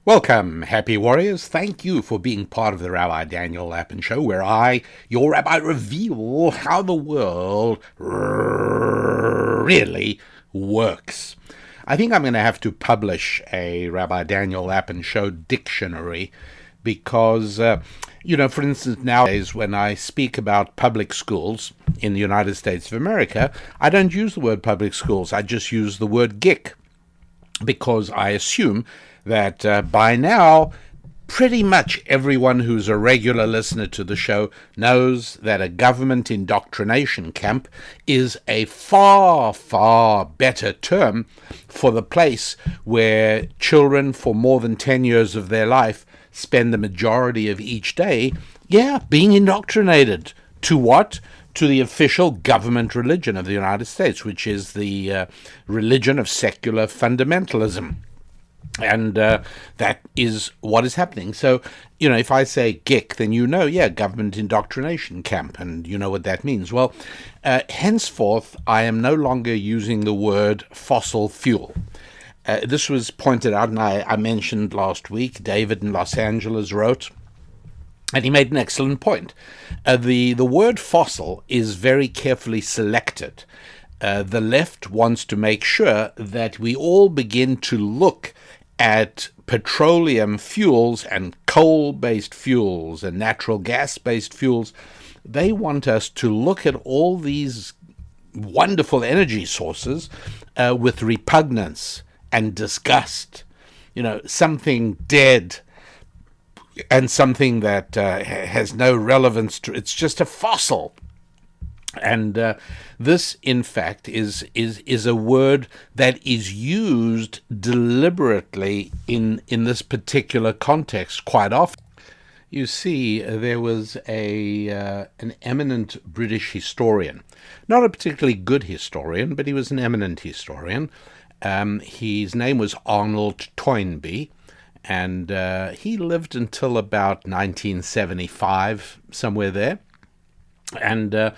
Welcome, happy warriors. Thank you for being part of the Rabbi Daniel Lapin Show, where I, your rabbi, reveal how the world really works. I think I'm going to have to publish a Rabbi Daniel Lapin Show dictionary because, for instance, nowadays when I speak about public schools in the United States of America, I don't use the word public schools. I just use the word GIC because I assume that by now, pretty much everyone who's a regular listener to the show knows that a government indoctrination camp is a far, far better term for the place where children for more than 10 years of their life spend the majority of each day, being indoctrinated. To what? To the official government religion of the United States, which is the religion of secular fundamentalism. And that is what is happening. So, if I say GIC, then government indoctrination camp, and you know what that means. Well, henceforth, I am no longer using the word fossil fuel. This was pointed out, and I mentioned last week, David in Los Angeles wrote, and he made an excellent point. The word fossil is very carefully selected. The left wants to make sure that we all begin to look at petroleum fuels and coal-based fuels and natural gas-based fuels. They want us to look at all these wonderful energy sources with repugnance and disgust. Something dead and something that has no relevance to it's just a fossil. And this, in fact, is a word that is used deliberately in this particular context quite often. You see, there was an eminent British historian, not a particularly good historian, but he was an eminent historian. His name was Arnold Toynbee, and he lived until about 1975, somewhere there. And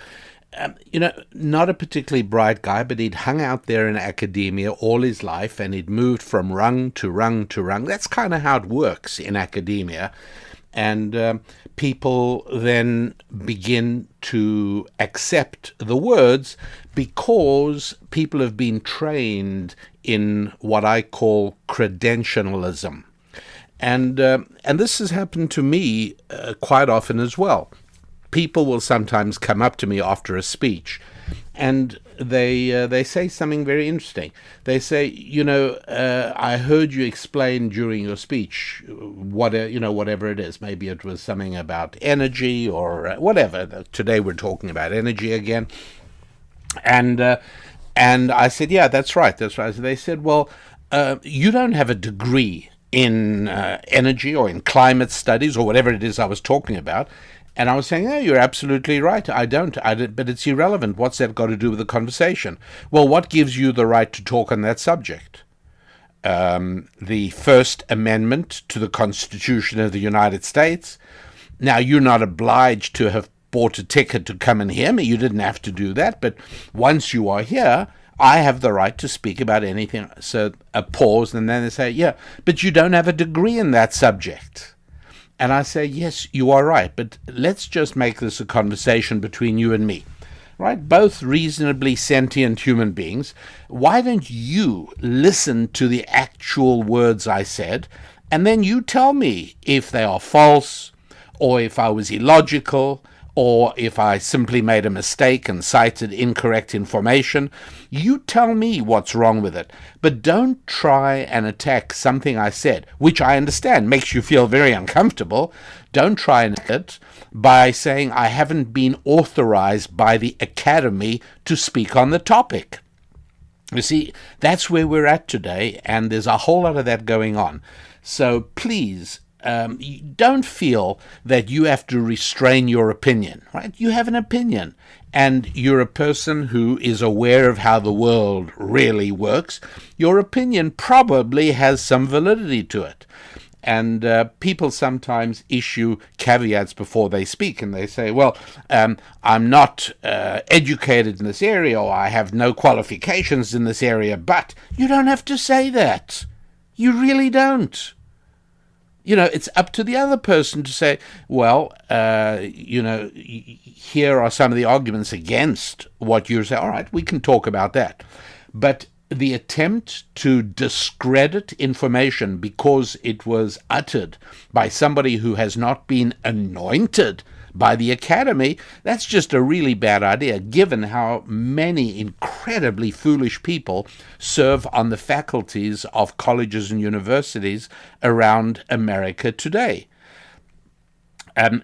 not a particularly bright guy, but he'd hung out there in academia all his life, and he'd moved from rung to rung to rung. That's kind of how it works in academia. And people then begin to accept the words because people have been trained in what I call credentialism. And this has happened to me quite often as well. People will sometimes come up to me after a speech, and they say something very interesting. They say, I heard you explain during your speech whatever it is. Maybe it was something about energy or whatever. Today we're talking about energy again, and I said, yeah, that's right. So they said, well, you don't have a degree in energy or in climate studies or whatever it is I was talking about. And I was saying, oh, you're absolutely right. I don't, but it's irrelevant. What's that got to do with the conversation? Well, what gives you the right to talk on that subject? The First Amendment to the Constitution of the United States. Now, you're not obliged to have bought a ticket to come and hear me. You didn't have to do that. But once you are here, I have the right to speak about anything. So a pause, and then they say, yeah, but you don't have a degree in that subject. And I say, yes, you are right, but let's just make this a conversation between you and me, right? Both reasonably sentient human beings. Why don't you listen to the actual words I said, and then you tell me if they are false, or if I was illogical, or if I simply made a mistake and cited incorrect information. You tell me what's wrong with it. But don't try and attack something I said, which I understand makes you feel very uncomfortable. Don't try and it by saying I haven't been authorized by the academy to speak on the topic. You see, that's where we're at today, and there's a whole lot of that going on. So please, you don't feel that you have to restrain your opinion, right? You have an opinion, and you're a person who is aware of how the world really works. Your opinion probably has some validity to it. And people sometimes issue caveats before they speak, and they say, well, I'm not educated in this area, or I have no qualifications in this area. But you don't have to say that. You really don't. It's up to the other person to say, well, here are some of the arguments against what you say. All right, we can talk about that. But the attempt to discredit information because it was uttered by somebody who has not been anointed by the academy, that's just a really bad idea, given how many incredibly foolish people serve on the faculties of colleges and universities around America today. Talk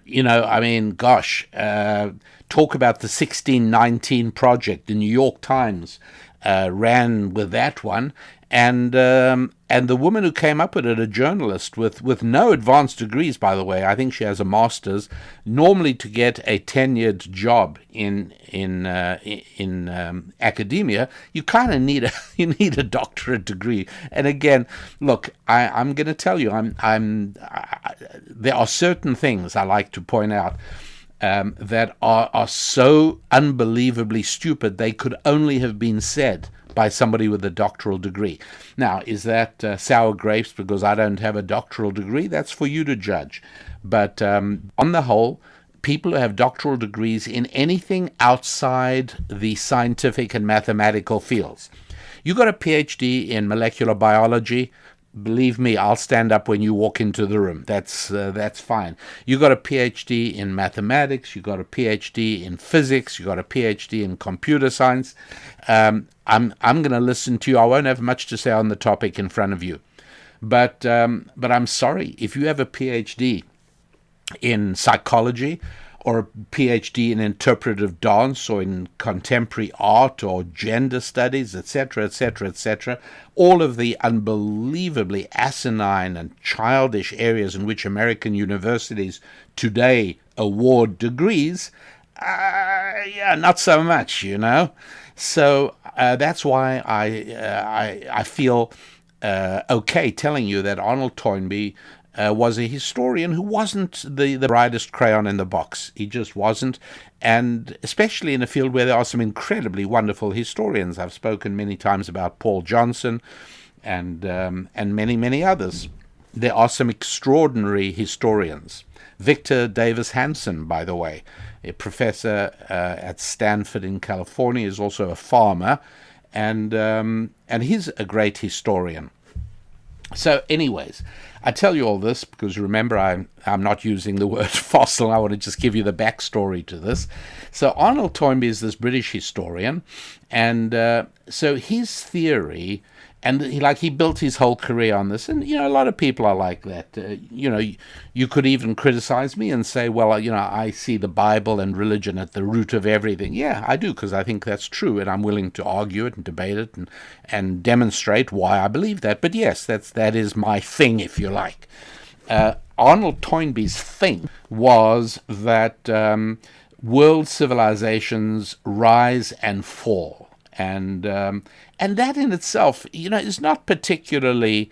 about the 1619 Project. The New York Times ran with that one, and the woman who came up with it, a journalist with no advanced degrees, by the way. I think she has a master's. Normally, to get a tenured job in academia, you kind of need a doctorate degree. And again, look, I'm going to tell you, there are certain things I like to point out that are so unbelievably stupid they could only have been said by somebody with a doctoral degree. Now, is that sour grapes because I don't have a doctoral degree? That's for you to judge. But on the whole, people who have doctoral degrees in anything outside the scientific and mathematical fields. You got a PhD in molecular biology, believe me, I'll stand up when you walk into the room. That's fine. You got a PhD in mathematics. You got a PhD in physics. You got a PhD in computer science. I'm going to listen to you. I won't have much to say on the topic in front of you, but I'm sorry if you have a PhD in psychology, or a PhD in interpretive dance, or in contemporary art, or gender studies, etc., etc., etc., all of the unbelievably asinine and childish areas in which American universities today award degrees, not so much, So that's why I feel okay telling you that Arnold Toynbee was a historian who wasn't the brightest crayon in the box. He just wasn't, and especially in a field where there are some incredibly wonderful historians. I've spoken many times about Paul Johnson and many, many others. There are some extraordinary historians. Victor Davis Hanson, by the way, a professor at Stanford in California, is also a farmer, and he's a great historian. So anyways, I tell you all this because remember I'm not using the word fossil. I want to just give you the backstory to this. So Arnold Toynbee is this British historian, and so his theory, and he built his whole career on this. And a lot of people are like that. You could even criticize me and say, well, I see the Bible and religion at the root of everything. Yeah, I do, because I think that's true, and I'm willing to argue it and debate it and demonstrate why I believe that. But yes, that is my thing, if you like. Arnold Toynbee's thing was that world civilizations rise and fall. And that in itself, is not particularly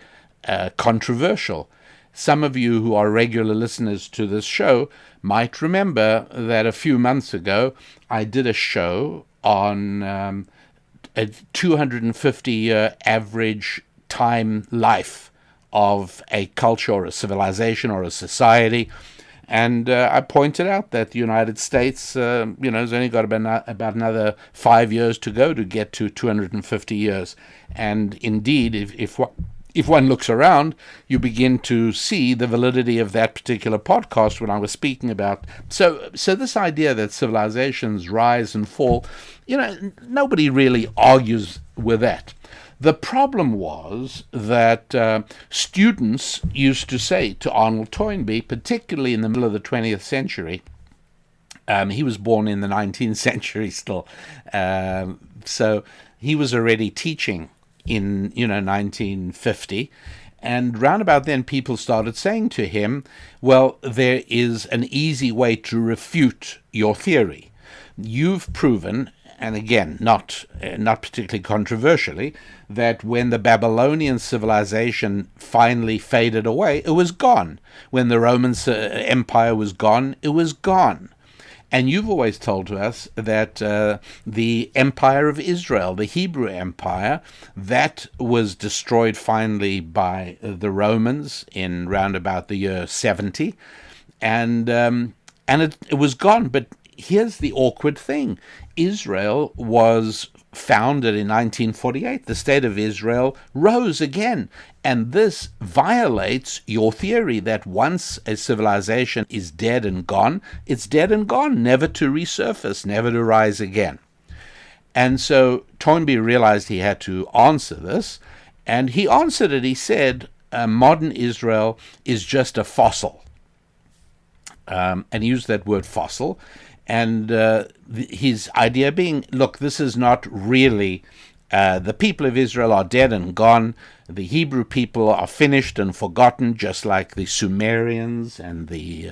controversial. Some of you who are regular listeners to this show might remember that a few months ago I did a show on a 250-year average time life of a culture or a civilization or a society. And I pointed out that the United States, has only got about another 5 years to go to get to 250 years. And indeed, if one looks around, you begin to see the validity of that particular podcast when I was speaking about. So this idea that civilizations rise and fall, nobody really argues with that. The problem was that students used to say to Arnold Toynbee, particularly in the middle of the 20th century, he was born in the 19th century still, so he was already teaching in 1950, and round about then people started saying to him, well, there is an easy way to refute your theory. You've proven, and again, not particularly controversially, that when the Babylonian civilization finally faded away, it was gone. When the Roman Empire was gone, it was gone. And you've always told to us that the empire of Israel, the Hebrew empire, that was destroyed finally by the Romans in round about the year 70, and it was gone. But here's the awkward thing: Israel was founded in 1948. The state of Israel rose again. And this violates your theory that once a civilization is dead and gone, it's dead and gone, never to resurface, never to rise again. And so Toynbee realized he had to answer this, and he answered it. He said, modern Israel is just a fossil. And he used that word fossil. And his idea being, look, this is not really, the people of Israel are dead and gone. The Hebrew people are finished and forgotten, just like the Sumerians and the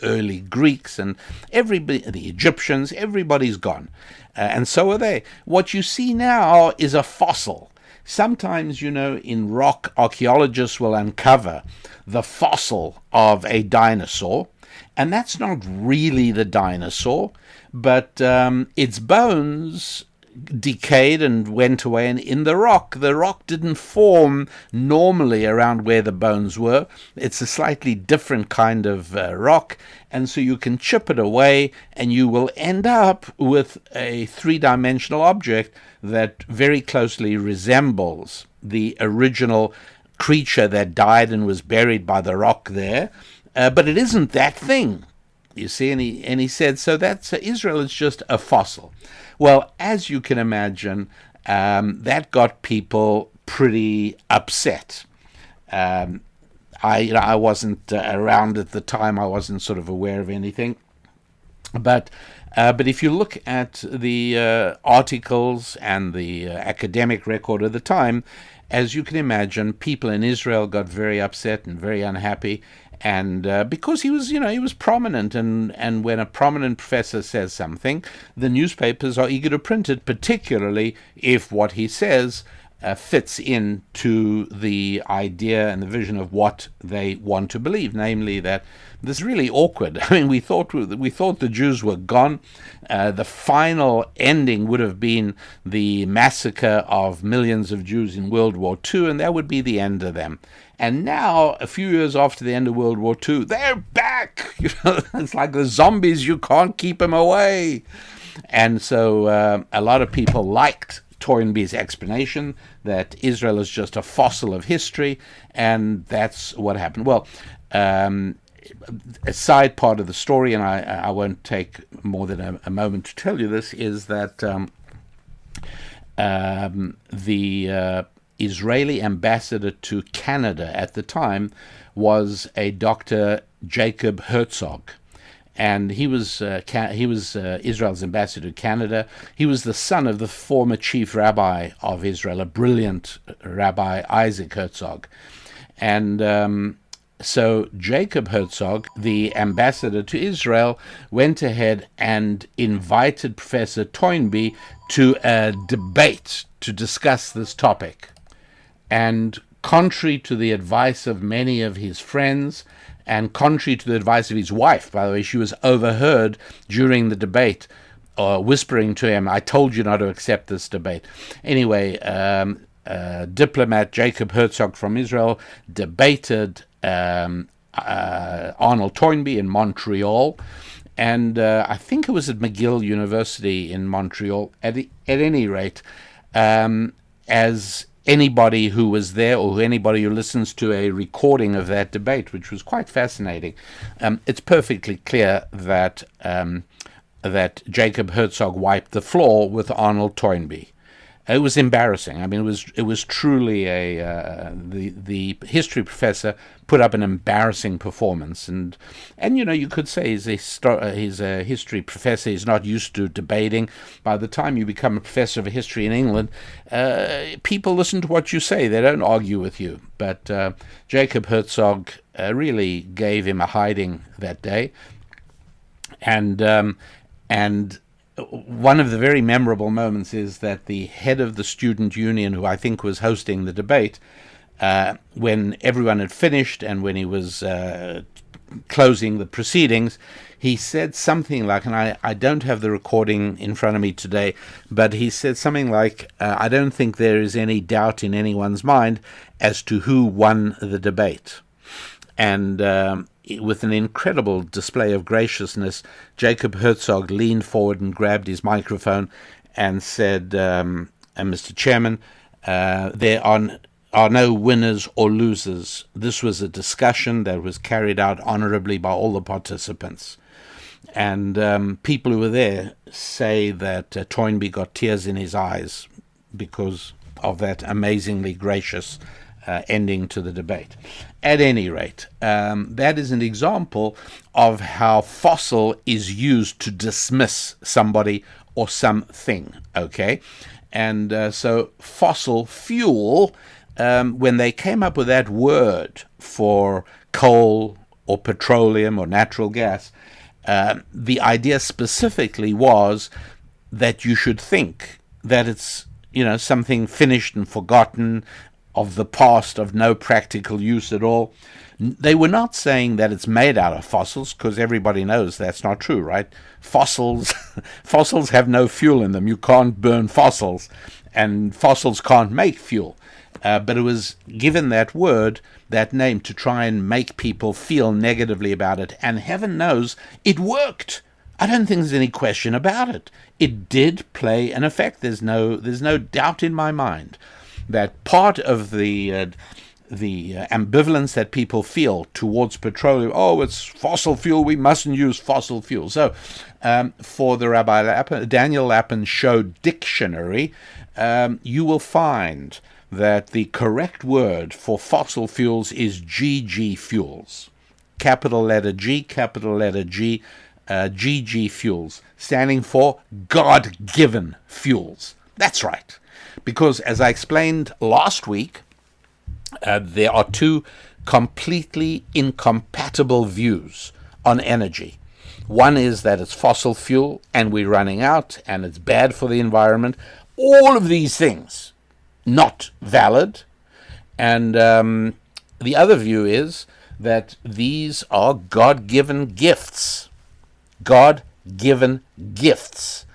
early Greeks and everybody, the Egyptians. Everybody's gone, and so are they. What you see now is a fossil. Sometimes, in rock, archaeologists will uncover the fossil of a dinosaur, and that's not really the dinosaur, but its bones decayed and went away, and in the rock didn't form normally around where the bones were. It's a slightly different kind of rock, and so you can chip it away and you will end up with a three-dimensional object that very closely resembles the original creature that died and was buried by the rock there, but it isn't that thing, you see. And he said, so that's Israel is just a fossil. Well, as you can imagine, that got people pretty upset. I wasn't around at the time. I wasn't sort of aware of anything. But if you look at the articles and the academic record of the time, as you can imagine, people in Israel got very upset and very unhappy. And because he was prominent, and when a prominent professor says something, the newspapers are eager to print it, particularly if what he says fits into the idea and the vision of what they want to believe, namely that this is really awkward. I mean, we thought the Jews were gone. The final ending would have been the massacre of millions of Jews in World War II, and that would be the end of them. And now, a few years after the end of World War II, they're back. It's like the zombies, you can't keep them away. And so a lot of people liked Toynbee's explanation that Israel is just a fossil of history, and that's what happened. Well, a side part of the story, and I won't take more than a moment to tell you this, is that the Israeli ambassador to Canada at the time was a Dr. Jacob Herzog, and he was Israel's ambassador to Canada. He was the son of the former chief rabbi of Israel, a brilliant Rabbi Isaac Herzog, and so Jacob Herzog, the ambassador to Israel, went ahead and invited Professor Toynbee to a debate to discuss this topic. And contrary to the advice of many of his friends, and contrary to the advice of his wife, by the way, she was overheard during the debate, whispering to him, "I told you not to accept this debate." Anyway, diplomat Jacob Herzog from Israel debated Arnold Toynbee in Montreal, and I think it was at McGill University in Montreal. At any rate, as anybody who was there, or anybody who listens to a recording of that debate, which was quite fascinating, it's perfectly clear that that Jacob Herzog wiped the floor with Arnold Toynbee. It was embarrassing. I mean, it was truly the history professor put up an embarrassing performance, and you could say he's a history professor. He's not used to debating. By the time you become a professor of history in England, people listen to what you say. They don't argue with you. But Jacob Herzog really gave him a hiding that day, and one of the very memorable moments is that the head of the student union, who I think was hosting the debate, when everyone had finished and when he was closing the proceedings, he said something like, and I don't have the recording in front of me today, but he said something like, I don't think there is any doubt in anyone's mind as to who won the debate. And with an incredible display of graciousness, Jacob Herzog leaned forward and grabbed his microphone and said, Mr. Chairman, there are no winners or losers. This was a discussion that was carried out honorably by all the participants. And people who were there say that Toynbee got tears in his eyes because of that amazingly gracious ending to the debate. At any rate, that is an example of how fossil is used to dismiss somebody or something, okay? And so fossil fuel, when they came up with that word for coal or petroleum or natural gas, the idea specifically was that you should think that it's, something finished and forgotten, of the past, of no practical use at all. They were not saying that it's made out of fossils, because everybody knows that's not true, right? Fossils have no fuel in them. You can't burn fossils, and fossils can't make fuel. But it was given that word, that name, to try and make people feel negatively about it. And heaven knows it worked. I don't think there's any question about it. It did play an effect. There's no doubt in my mind that part of the ambivalence that people feel towards petroleum, it's fossil fuel, we mustn't use fossil fuel. So for the Rabbi Daniel Lapin Show Dictionary, you will find that the correct word for fossil fuels is GG fuels. Capital letter G, capital letter G, GG fuels, standing for God-given fuels. That's right. Because, as I explained last week, there are two completely incompatible views on energy. One is that it's fossil fuel and we're running out and it's bad for the environment. All of these things not valid. And the other view is that these are God-given gifts. God-given gifts.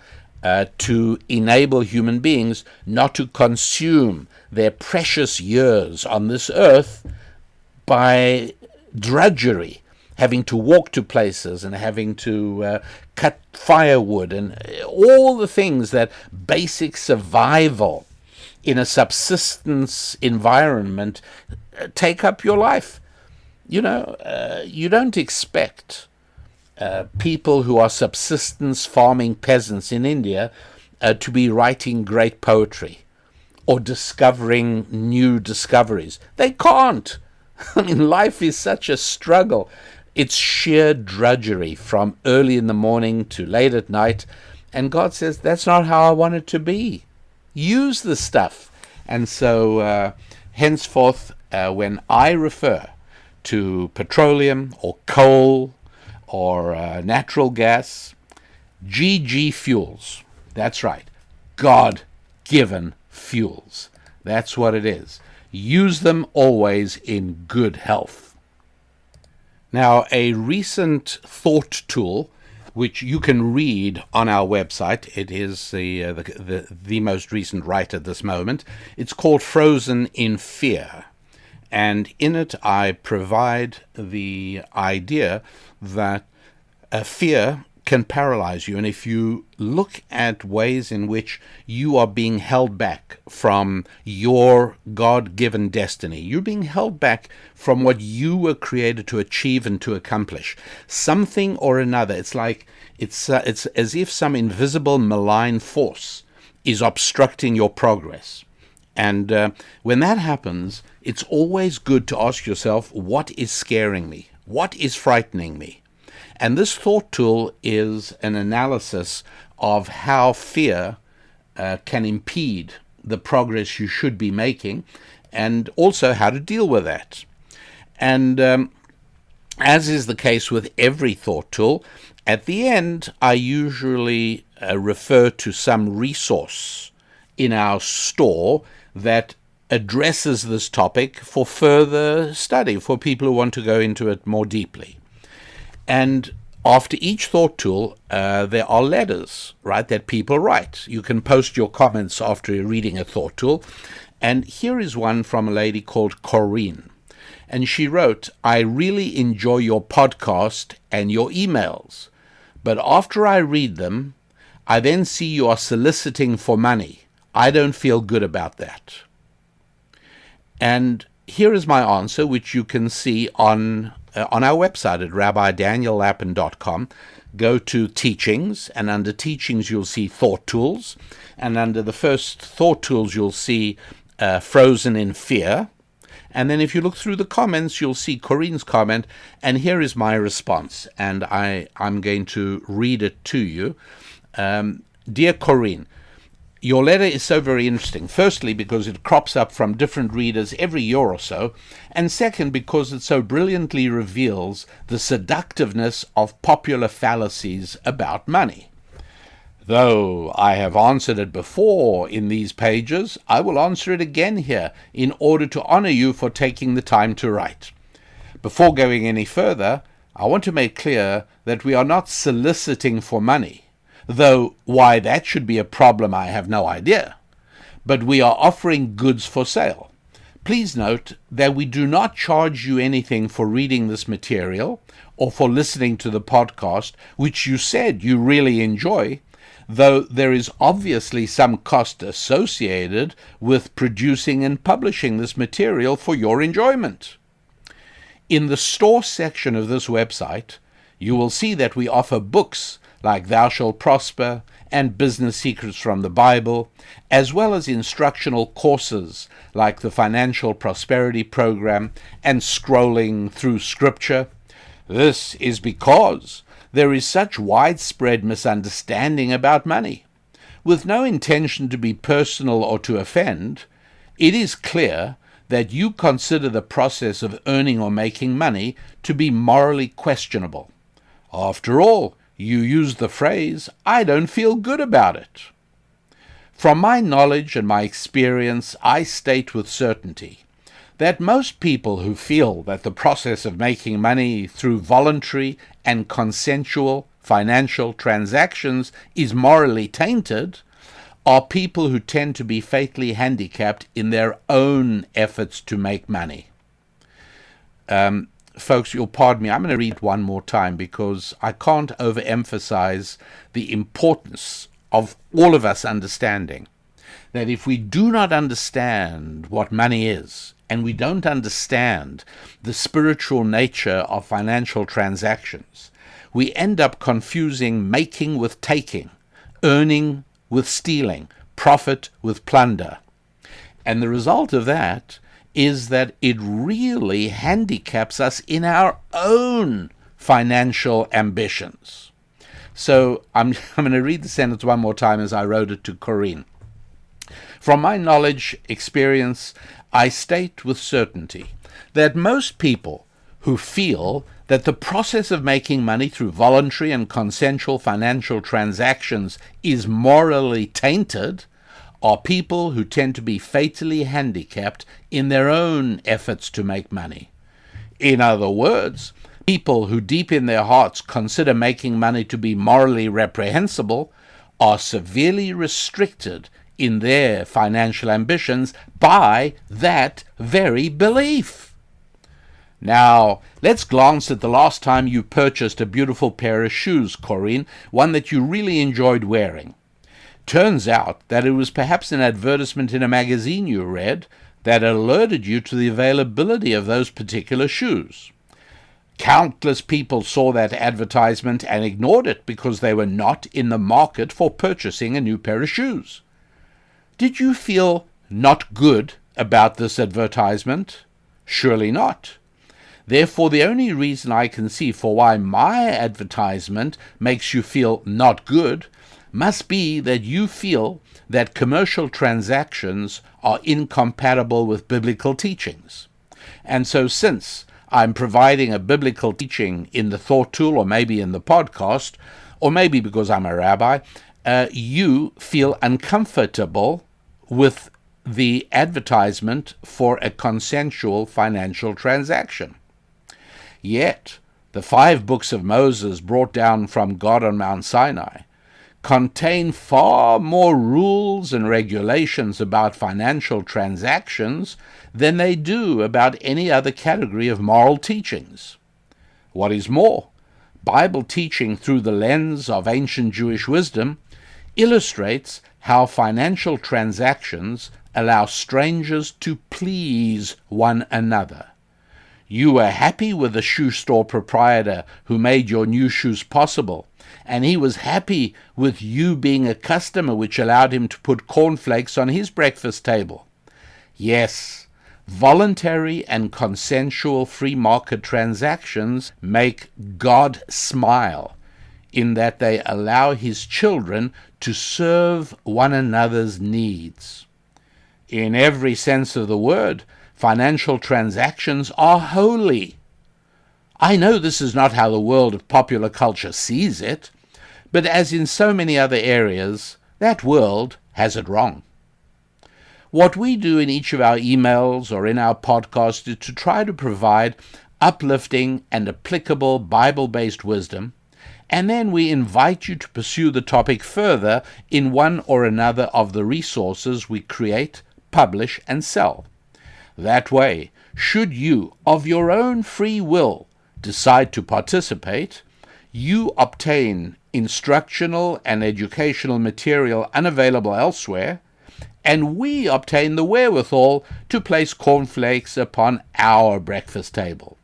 To enable human beings not to consume their precious years on this earth by drudgery, having to walk to places and having to cut firewood and all the things that basic survival in a subsistence environment take up your life. You don't expect people who are subsistence farming peasants in India to be writing great poetry or discovering new discoveries. They can't. I mean, life is such a struggle. It's sheer drudgery from early in the morning to late at night. And God says, that's not how I want it to be. Use the stuff. And so henceforth, when I refer to petroleum or coal or natural gas, GG fuels. That's right. God-given fuels. That's what it is. Use them always in good health. Now, a recent thought tool, which you can read on our website, it is the most recent right at this moment. It's called Frozen in Fear. And in it, I provide the idea that fear can paralyze you. And if you look at ways in which you are being held back from your God-given destiny, you're being held back from what you were created to achieve and to accomplish, something or another. It's like it's as if some invisible malign force is obstructing your progress. And when that happens, it's always good to ask yourself, what is scaring me? What is frightening me? And this thought tool is an analysis of how fear can impede the progress you should be making, and also how to deal with that. And as is the case with every thought tool, at the end, I usually refer to some resource in our store that addresses this topic for further study, for people who want to go into it more deeply. And after each thought tool, there are letters, right, that people write. You can post your comments after reading a thought tool. And here is one from a lady called Corinne. And she wrote, "I really enjoy your podcast and your emails. But after I read them, I then see you are soliciting for money. I don't feel good about that." And here is my answer, which you can see on our website at rabbidaniellapin.com. Go to Teachings, and under Teachings you'll see Thought Tools. And under the first Thought Tools you'll see Frozen in Fear. And then if you look through the comments, you'll see Corinne's comment, and here is my response, and I'm going to read it to you. Dear Corinne, your letter is so very interesting. Firstly, because it crops up from different readers every year or so, and second, because it so brilliantly reveals the seductiveness of popular fallacies about money. Though I have answered it before in these pages, I will answer it again here in order to honor you for taking the time to write. Before going any further, I want to make clear that we are not soliciting for money, though why that should be a problem I have no idea, but we are offering goods for sale. Please note that we do not charge you anything for reading this material or for listening to the podcast, which you said you really enjoy, though there is obviously some cost associated with producing and publishing this material for your enjoyment. In the store section of this website, you will see that we offer books like Thou Shalt Prosper and Business Secrets from the Bible, as well as instructional courses like the Financial Prosperity Program and Scrolling Through Scripture. This is because there is such widespread misunderstanding about money. With no intention to be personal or to offend, it is clear that you consider the process of earning or making money to be morally questionable. After all, you use the phrase, "I don't feel good about it." From my knowledge and my experience, I state with certainty that most people who feel that the process of making money through voluntary and consensual financial transactions is morally tainted are people who tend to be fatally handicapped in their own efforts to make money. Folks, you'll pardon me, I'm going to read it one more time because I can't overemphasize the importance of all of us understanding that if we do not understand what money is, and we don't understand the spiritual nature of financial transactions, we end up confusing making with taking, earning with stealing, profit with plunder. And the result of that is that it really handicaps us in our own financial ambitions. So I'm going to read the sentence one more time as I wrote it to Corinne. From my knowledge, experience, I state with certainty that most people who feel that the process of making money through voluntary and consensual financial transactions is morally tainted are people who tend to be fatally handicapped in their own efforts to make money. In other words, people who deep in their hearts consider making money to be morally reprehensible are severely restricted in their financial ambitions by that very belief. Now, let's glance at the last time you purchased a beautiful pair of shoes, Corinne, one that you really enjoyed wearing. Turns out that it was perhaps an advertisement in a magazine you read that alerted you to the availability of those particular shoes. Countless people saw that advertisement and ignored it because they were not in the market for purchasing a new pair of shoes. Did you feel not good about this advertisement? Surely not. Therefore, the only reason I can see for why my advertisement makes you feel not good must be that you feel that commercial transactions are incompatible with biblical teachings. And so since I'm providing a biblical teaching in the thought tool or maybe in the podcast, or maybe because I'm a rabbi, you feel uncomfortable with the advertisement for a consensual financial transaction. Yet, the 5 books of Moses brought down from God on Mount Sinai, contain far more rules and regulations about financial transactions than they do about any other category of moral teachings. What is more, Bible teaching through the lens of ancient Jewish wisdom illustrates how financial transactions allow strangers to please one another. You were happy with the shoe store proprietor who made your new shoes possible, and he was happy with you being a customer, which allowed him to put cornflakes on his breakfast table. Yes, voluntary and consensual free market transactions make God smile, in that they allow his children to serve one another's needs. In every sense of the word, financial transactions are holy. I know this is not how the world of popular culture sees it, but as in so many other areas, that world has it wrong. What we do in each of our emails or in our podcast is to try to provide uplifting and applicable Bible-based wisdom, and then we invite you to pursue the topic further in one or another of the resources we create, publish, and sell. That way, should you, of your own free will, decide to participate, you obtain instructional and educational material unavailable elsewhere, and we obtain the wherewithal to place cornflakes upon our breakfast table.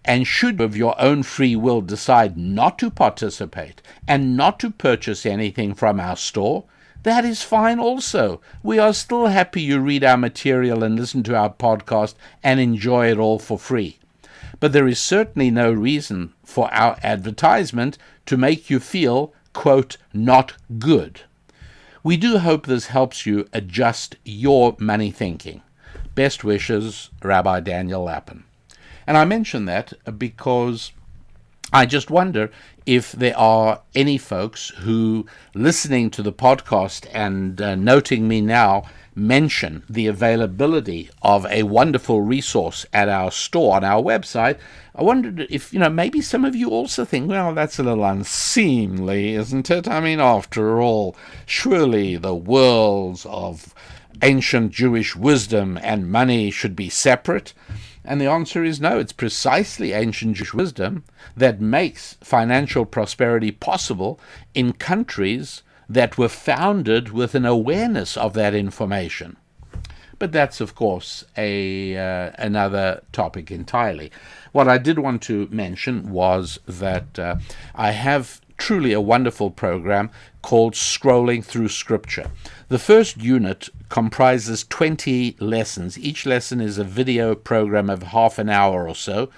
And should you of your own free will decide not to participate and not to purchase anything from our store, that is fine also. We are still happy you read our material and listen to our podcast and enjoy it all for free. But there is certainly no reason for our advertisement to make you feel, quote, not good. We do hope this helps you adjust your money thinking. Best wishes, Rabbi Daniel Lapin. And I mention that because I just wonder if there are any folks who, listening to the podcast and noting me now, mention the availability of a wonderful resource at our store on our website. I wondered if, maybe some of you also think, well, that's a little unseemly, isn't it? I mean, after all, surely the worlds of ancient Jewish wisdom and money should be separate. And the answer is no. It's precisely ancient Jewish wisdom that makes financial prosperity possible in countries that were founded with an awareness of that information. But that's, of course, another topic entirely. What I did want to mention was that I have truly a wonderful program called Scrolling Through Scripture. The first unit comprises 20 lessons. Each lesson is a video program of half an hour or so,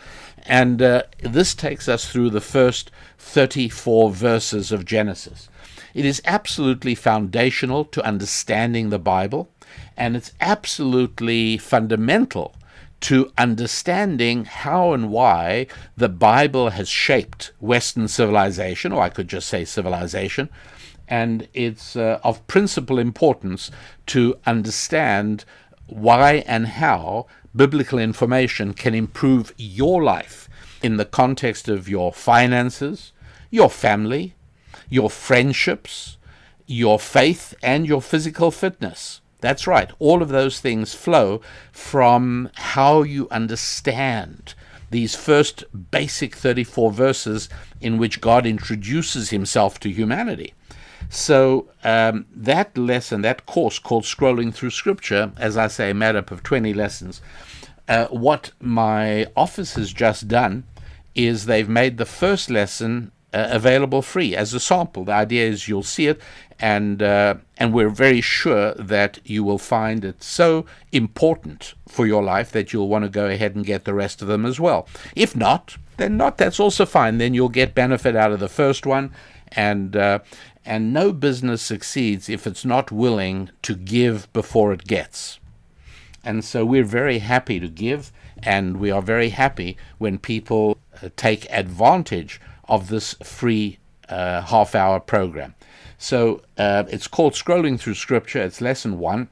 and this takes us through the first 34 verses of Genesis. It is absolutely foundational to understanding the Bible, and it's absolutely fundamental to understanding how and why the Bible has shaped Western civilization, or I could just say civilization, and it's of principal importance to understand why and how biblical information can improve your life in the context of your finances, your family, your friendships, your faith, and your physical fitness. That's right. All of those things flow from how you understand these first basic 34 verses in which God introduces himself to humanity. So that lesson, that course called Scrolling Through Scripture, as I say, made up of 20 lessons, what my office has just done is they've made the first lesson available free as a sample. The idea is you'll see it, and we're very sure that you will find it so important for your life that you'll want to go ahead and get the rest of them as well. If not, then not. That's also fine. Then you'll get benefit out of the first one, and no business succeeds if it's not willing to give before it gets. And so we're very happy to give, and we are very happy when people take advantage of this free half-hour program. So it's called Scrolling Through Scripture. It's lesson 1.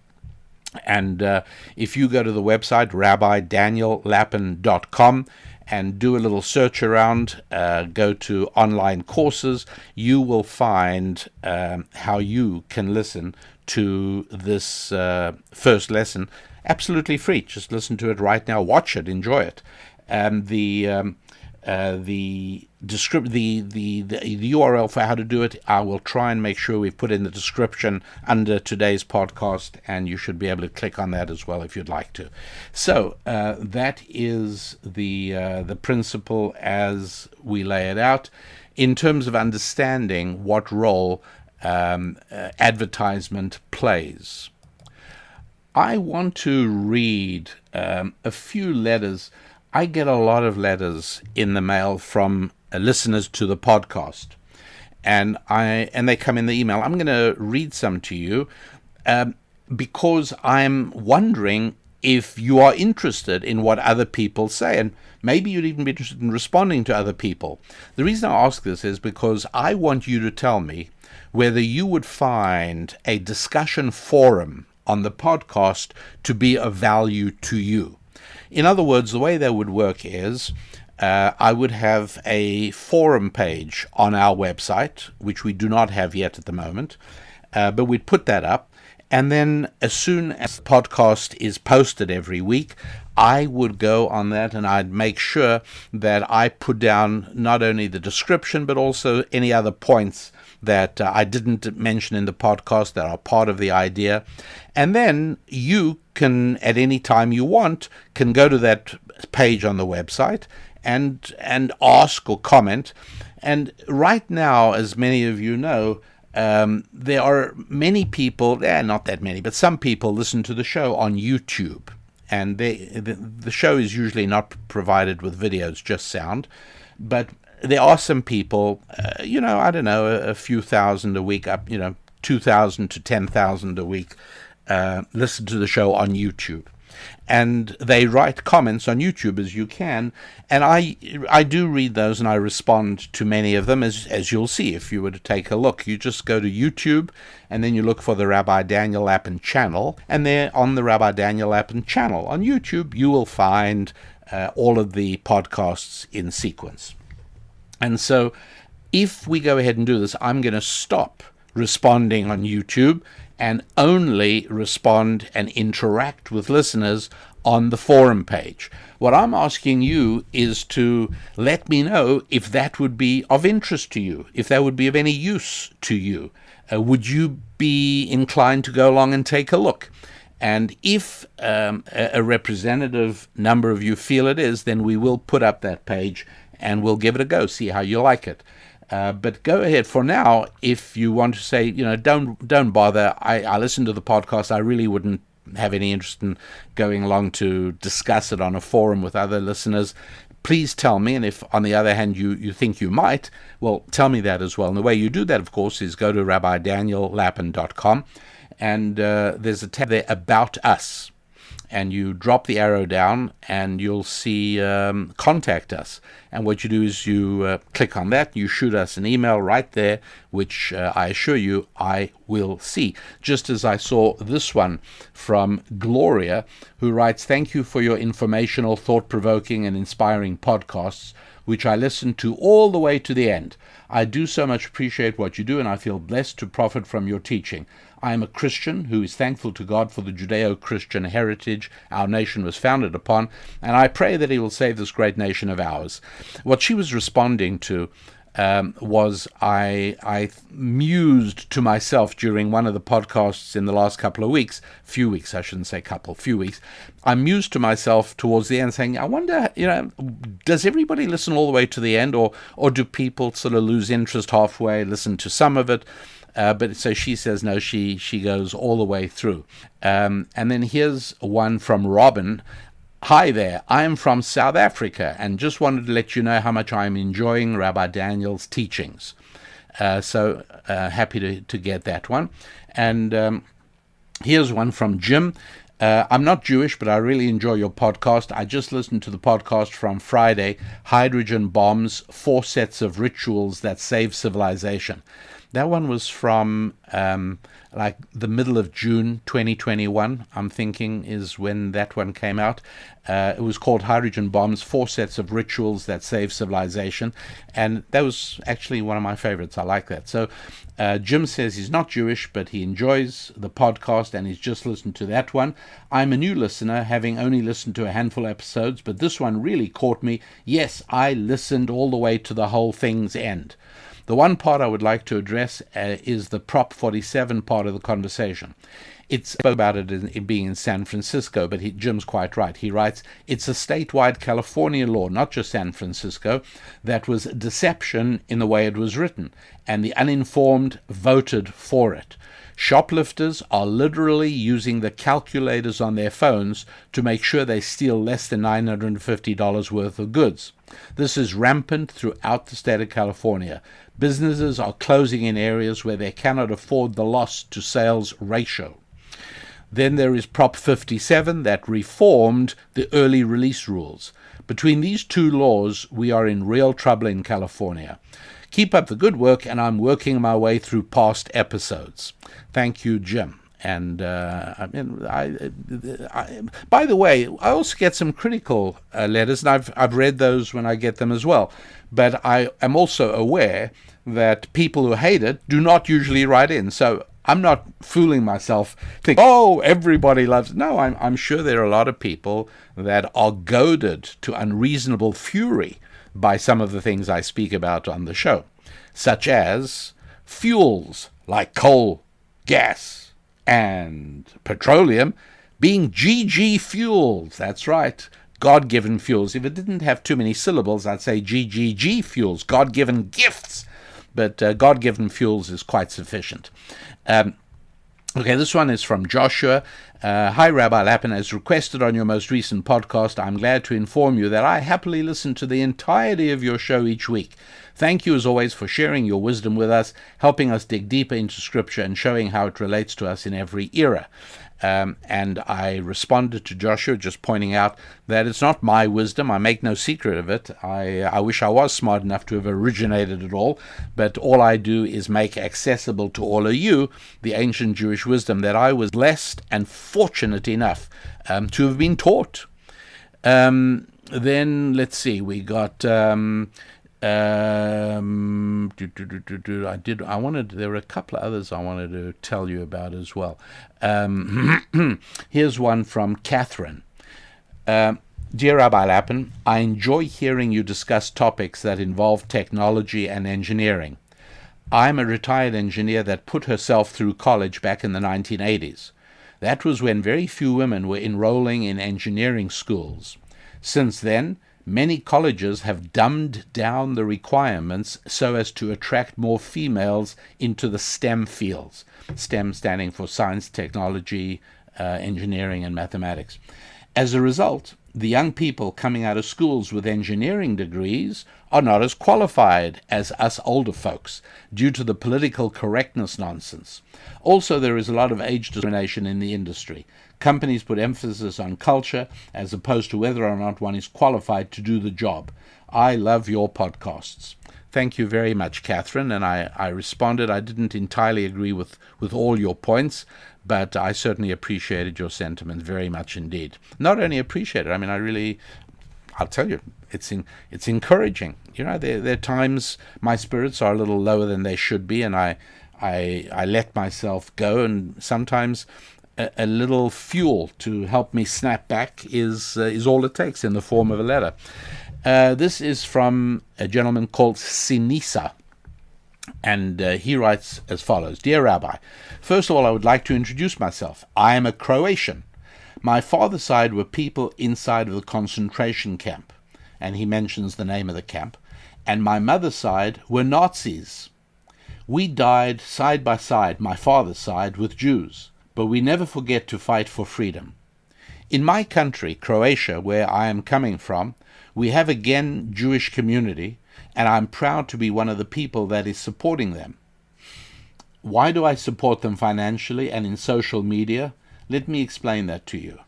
And if you go to the website, rabbidaniellapin.com, and do a little search around, go to online courses, you will find how you can listen to this first lesson absolutely free. Just listen to it right now, watch it, enjoy it. The URL for how to do it, I will try and make sure we put in the description under today's podcast, and you should be able to click on that as well if you'd like to. So that is the principle as we lay it out in terms of understanding what role advertisement plays. I want to read a few letters. I get a lot of letters in the mail from listeners to the podcast, and they come in the email. I'm going to read some to you because I'm wondering if you are interested in what other people say, and maybe you'd even be interested in responding to other people. The reason I ask this is because I want you to tell me whether you would find a discussion forum on the podcast to be of value to you. In other words, the way that would work is I would have a forum page on our website, which we do not have yet at the moment, but we'd put that up. And then as soon as the podcast is posted every week, I would go on that and I'd make sure that I put down not only the description, but also any other points that I didn't mention in the podcast that are part of the idea. And then you can, at any time you want, can go to that page on the website and ask or comment. And right now, as many of you know, there are many people, not that many, but some people listen to the show on YouTube. And the show is usually not provided with videos, just sound. But there are some people, I don't know, a few thousand a week, up, 2,000 to 10,000 a week, listen to the show on YouTube. And they write comments on YouTube, as you can, and I do read those and I respond to many of them, as you'll see if you were to take a look. You just go to YouTube and then you look for the Rabbi Daniel Lapin channel, and there on the Rabbi Daniel Lapin channel on YouTube you will find all of the podcasts in sequence. And so if we go ahead and do this, I'm going to stop responding on YouTube and only respond and interact with listeners on the forum page. What I'm asking you is to let me know if that would be of interest to you, if that would be of any use to you. Would you be inclined to go along and take a look? And if a representative number of you feel it is, then we will put up that page and we'll give it a go, see how you like it. But go ahead for now. If you want to say, don't bother. I listen to the podcast. I really wouldn't have any interest in going along to discuss it on a forum with other listeners. Please tell me. And if, on the other hand, you think you might, well, tell me that as well. And the way you do that, of course, is go to RabbiDanielLapin.com, and there's a tab there, About Us. And you drop the arrow down and you'll see Contact Us. And what you do is you click on that, you shoot us an email right there, which I assure you I will see. Just as I saw this one from Gloria, who writes, "Thank you for your informational, thought-provoking, and inspiring podcasts, which I listen to all the way to the end. I do so much appreciate what you do, and I feel blessed to profit from your teaching. I am a Christian who is thankful to God for the Judeo-Christian heritage our nation was founded upon, and I pray that he will save this great nation of ours." What she was responding to was I mused to myself during one of the podcasts in the last few weeks. I mused to myself towards the end saying, I wonder, does everybody listen all the way to the end, or do people sort of lose interest halfway, listen to some of it? But so she says, no, she goes all the way through. And then here's one from Robin. "Hi there, I am from South Africa and just wanted to let you know how much I'm enjoying Rabbi Daniel's teachings." So happy to get that one. And here's one from Jim. "I'm not Jewish, but I really enjoy your podcast. I just listened to the podcast from Friday, Hydrogen Bombs, 4 Sets of Rituals That Save Civilization. That one was from like the middle of June 2021, I'm thinking, is when that one came out. It was called Hydrogen Bombs, 4 Sets of Rituals That Save Civilization. And that was actually one of my favorites. I like that. So Jim says he's not Jewish, but he enjoys the podcast and he's just listened to that one. I'm a new listener, having only listened to a handful of episodes, but this one really caught me. Yes, I listened all the way to the whole thing's end. The one part I would like to address is the Prop 47 part of the conversation. It's about it being in San Francisco, but Jim's quite right. He writes, it's a statewide California law, not just San Francisco, that was deception in the way it was written, and the uninformed voted for it. Shoplifters are literally using the calculators on their phones to make sure they steal less than $950 worth of goods. This is rampant throughout the state of California. Businesses are closing in areas where they cannot afford the loss to sales ratio. Then there is Prop 57 that reformed the early release rules. Between these two laws, we are in real trouble in California. Keep up the good work, and I'm working my way through past episodes. Thank you, Jim. And by the way, I also get some critical letters, and I've read those when I get them as well. But I am also aware that people who hate it do not usually write in. So I'm not fooling myself, thinking, oh, everybody loves it. No, I'm sure there are a lot of people that are goaded to unreasonable fury by some of the things I speak about on the show, such as fuels like coal, gas, and petroleum being GG fuels. That's right, God-given fuels. If it didn't have too many syllables, I'd say GGG fuels, God-given gifts. But God-given fuels is quite sufficient. Okay, this one is from Joshua. Hi, Rabbi Lapin. As requested on your most recent podcast, I'm glad to inform you that I happily listen to the entirety of your show each week. Thank you, as always, for sharing your wisdom with us, helping us dig deeper into Scripture and showing how it relates to us in every era. And I responded to Joshua just pointing out that it's not my wisdom. I make no secret of it. I wish I was smart enough to have originated it all, but all I do is make accessible to all of you the ancient Jewish wisdom that I was blessed and fortunate enough to have been taught. Then let's see, we got there were a couple of others I wanted to tell you about as well. Here's one from Catherine. Dear Rabbi Lapin, I enjoy hearing you discuss topics that involve technology and engineering. I'm a retired engineer that put herself through college back in the 1980s. That was when very few women were enrolling in engineering schools. Since then, many colleges have dumbed down the requirements so as to attract more females into the STEM fields. STEM standing for science, technology, engineering, and mathematics. As a result, the young people coming out of schools with engineering degrees are not as qualified as us older folks due to the political correctness nonsense. Also, there is a lot of age discrimination in the industry. Companies put emphasis on culture as opposed to whether or not one is qualified to do the job. I love your podcasts. Thank you very much, Catherine. And I responded. I didn't entirely agree with all your points, but I certainly appreciated your sentiment very much indeed. Not only appreciate it, I mean, I'll tell you, it's encouraging. You know, there are times my spirits are a little lower than they should be, and I let myself go, and sometimes a little fuel to help me snap back is all it takes in the form of a letter. This is from a gentleman called Sinisa, and he writes as follows. Dear Rabbi, first of all, I would like to introduce myself. I am a Croatian. My father's side were people inside of the concentration camp, and he mentions the name of the camp, and my mother's side were Nazis. We died side by side, my father's side, with Jews, but we never forget to fight for freedom. In my country, Croatia, where I am coming from, we have again Jewish community, and I'm proud to be one of the people that is supporting them. Why do I support them financially and in social media? Let me explain that to you.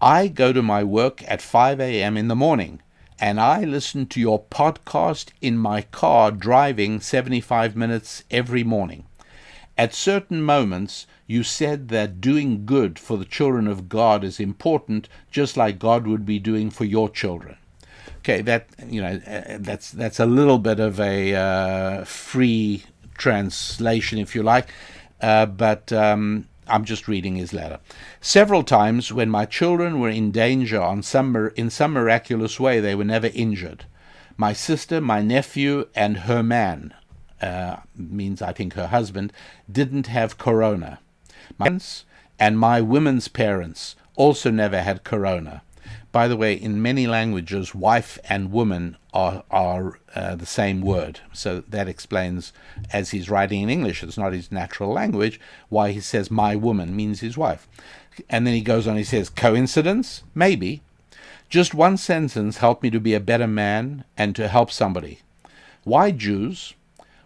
I go to my work at 5 a.m. in the morning, and I listen to your podcast in my car driving 75 minutes every morning. At certain moments, you said that doing good for the children of God is important, just like God would be doing for your children. Okay, that's a little bit of a free translation, if you like, but I'm just reading his letter. Several times when my children were in danger in some miraculous way, they were never injured. My sister, my nephew, and her man, means I think her husband, didn't have corona. My parents and my women's parents also never had corona. By the way, in many languages, wife and woman are the same word. So that explains, as he's writing in English, it's not his natural language, why he says my woman means his wife. And then he goes on, he says, coincidence? Maybe. Just one sentence helped me to be a better man and to help somebody. Why Jews?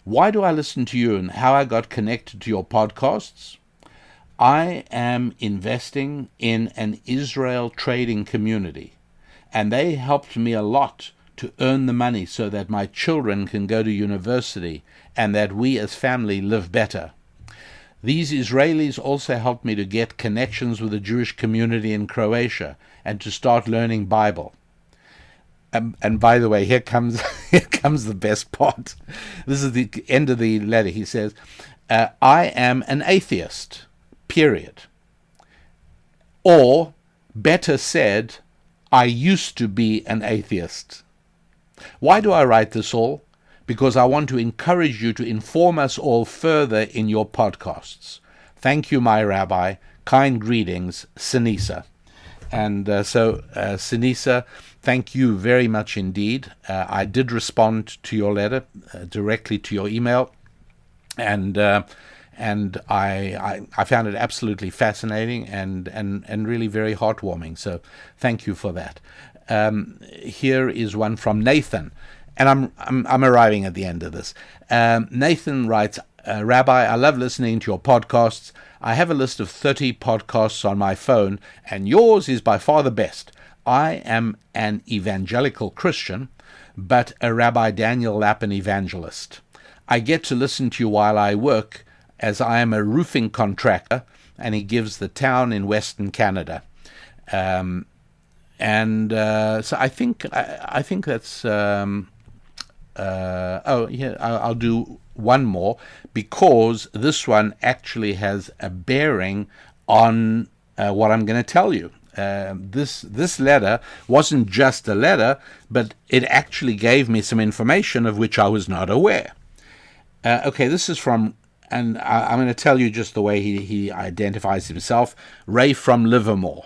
Why do I listen to you and how I got connected to your podcasts? I am investing in an Israel trading community, and they helped me a lot to earn the money so that my children can go to university and that we as family live better. These Israelis also helped me to get connections with the Jewish community in Croatia and to start learning Bible. And by the way, here comes the best part. This is the end of the letter. He says, I am an atheist. Period. Or, better said, I used to be an atheist. Why do I write this all? Because I want to encourage you to inform us all further in your podcasts. Thank you, my rabbi. Kind greetings, Sinisa. And so, Sinisa, thank you very much indeed. I did respond to your letter directly to your email, and I found it absolutely fascinating and really very heartwarming. So thank you for that. Here is one from Nathan, and I'm arriving at the end of this. Nathan writes, Rabbi, I love listening to your podcasts. I have a list of 30 podcasts on my phone, and yours is by far the best. I am an evangelical Christian, but a Rabbi Daniel Lapin evangelist. I get to listen to you while I work, as I am a roofing contractor, and he gives the town in Western Canada. So I think that's. I'll do one more, because this one actually has a bearing on what I'm going to tell you. This letter wasn't just a letter, but it actually gave me some information of which I was not aware. This is from. And I'm going to tell you just the way he identifies himself, Ray from Livermore.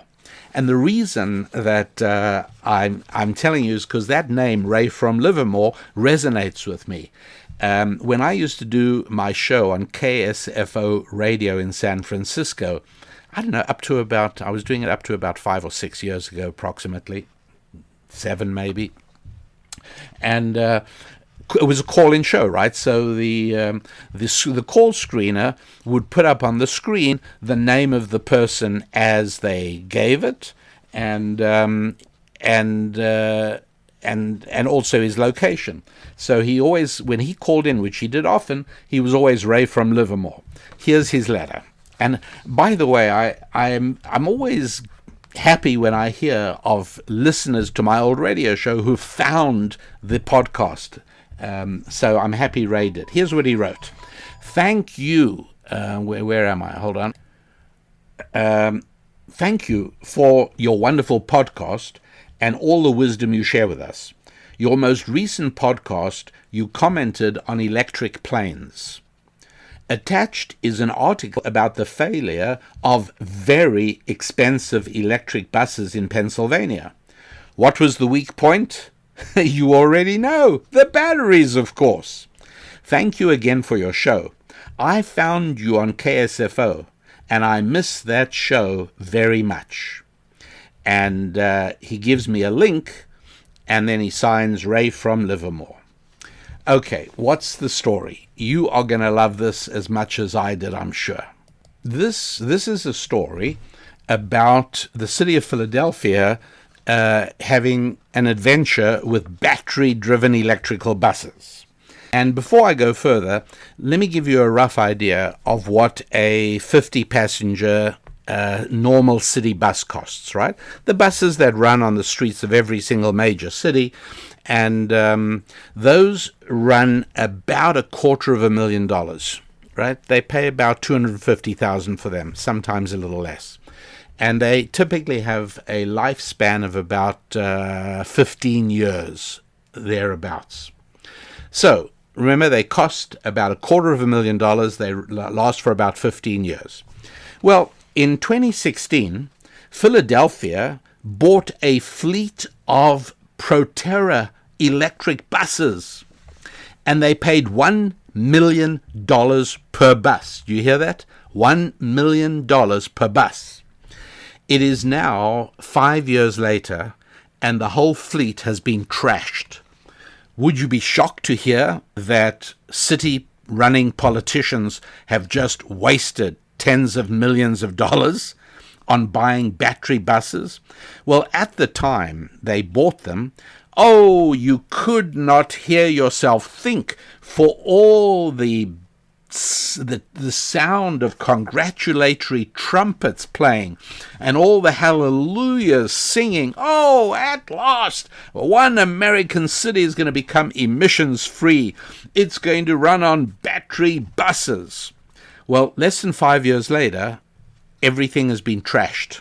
And the reason that I'm telling you is because that name, Ray from Livermore, resonates with me. When I used to do my show on KSFO radio in San Francisco, I don't know, I was doing it up to about 5 or 6 years ago, approximately, 7 maybe. And it was a call-in show, right? So the call screener would put up on the screen the name of the person as they gave it, and also his location. So he always, when he called in, which he did often, he was always Ray from Livermore. Here's his letter. And by the way, I'm always happy when I hear of listeners to my old radio show who found the podcast. So I'm happy Ray did. Here's what he wrote. Thank you. Where am I? Hold on. Thank you for your wonderful podcast and all the wisdom you share with us. Your most recent podcast, you commented on electric planes. Attached is an article about the failure of very expensive electric buses in Pennsylvania. What was the weak point? You already know. The batteries, of course. Thank you again for your show. I found you on KSFO, and I miss that show very much. And he gives me a link, and then he signs Ray from Livermore. Okay, what's the story? You are going to love this as much as I did, I'm sure. This is a story about the city of Philadelphia having an adventure with battery-driven electrical buses. And before I go further, let me give you a rough idea of what a 50-passenger normal city bus costs, right? The buses that run on the streets of every single major city, and those run about $250,000, right? They pay about $250,000 for them, sometimes a little less. And they typically have a lifespan of about 15 years, thereabouts. So, remember, they cost about $250,000. They last for about 15 years. Well, in 2016, Philadelphia bought a fleet of Proterra electric buses, and they paid $1 million per bus. Do you hear that? $1 million per bus. It is now 5 years later, and the whole fleet has been trashed. Would you be shocked to hear that city-running politicians have just wasted tens of millions of dollars on buying battery buses? Well, at the time they bought them, you could not hear yourself think for all the sound of congratulatory trumpets playing and all the hallelujahs singing. Oh, at last, one American city is going to become emissions free. It's going to run on battery buses. Well, less than 5 years later, everything has been trashed.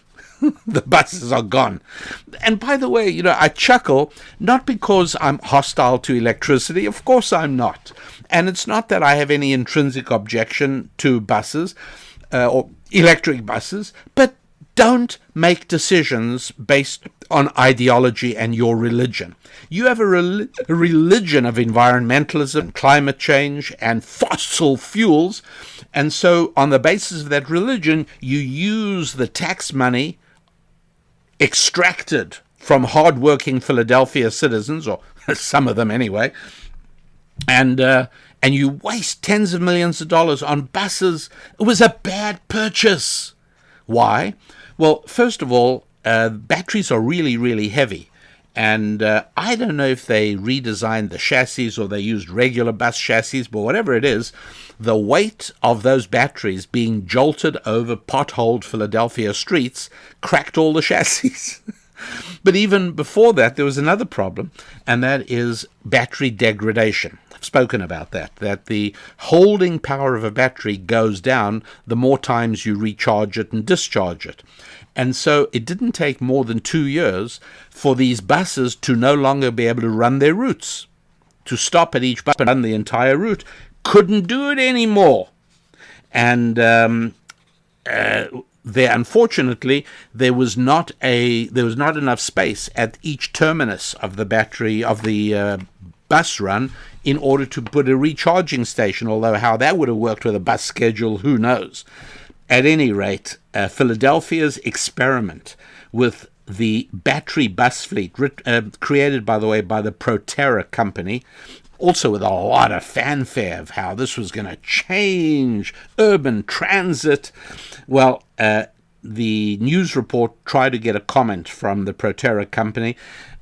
The buses are gone. And by the way, I chuckle, not because I'm hostile to electricity. Of course I'm not. And it's not that I have any intrinsic objection to buses or electric buses, but don't make decisions based on ideology and your religion. You have a religion of environmentalism, climate change, and fossil fuels. And so on the basis of that religion, you use the tax money extracted from hardworking Philadelphia citizens, or some of them anyway, and you waste tens of millions of dollars on buses. It was a bad purchase. Why? Well, first of all, batteries are really, really heavy. And I don't know if they redesigned the chassis or they used regular bus chassis, but whatever it is, the weight of those batteries being jolted over potholed Philadelphia streets cracked all the chassis. But even before that, there was another problem, and that is battery degradation. I've spoken about that the holding power of a battery goes down the more times you recharge it and discharge it. And so it didn't take more than 2 years for these buses to no longer be able to run their routes. To stop at each bus and run the entire route, couldn't do it anymore. And unfortunately, there was not enough space at each terminus of the battery of the bus run in order to put a recharging station. Although how that would have worked with a bus schedule, who knows? At any rate, Philadelphia's experiment with the battery bus fleet, created, by the way, by the Proterra company, also with a lot of fanfare of how this was going to change urban transit. Well, the news report tried to get a comment from the Proterra company,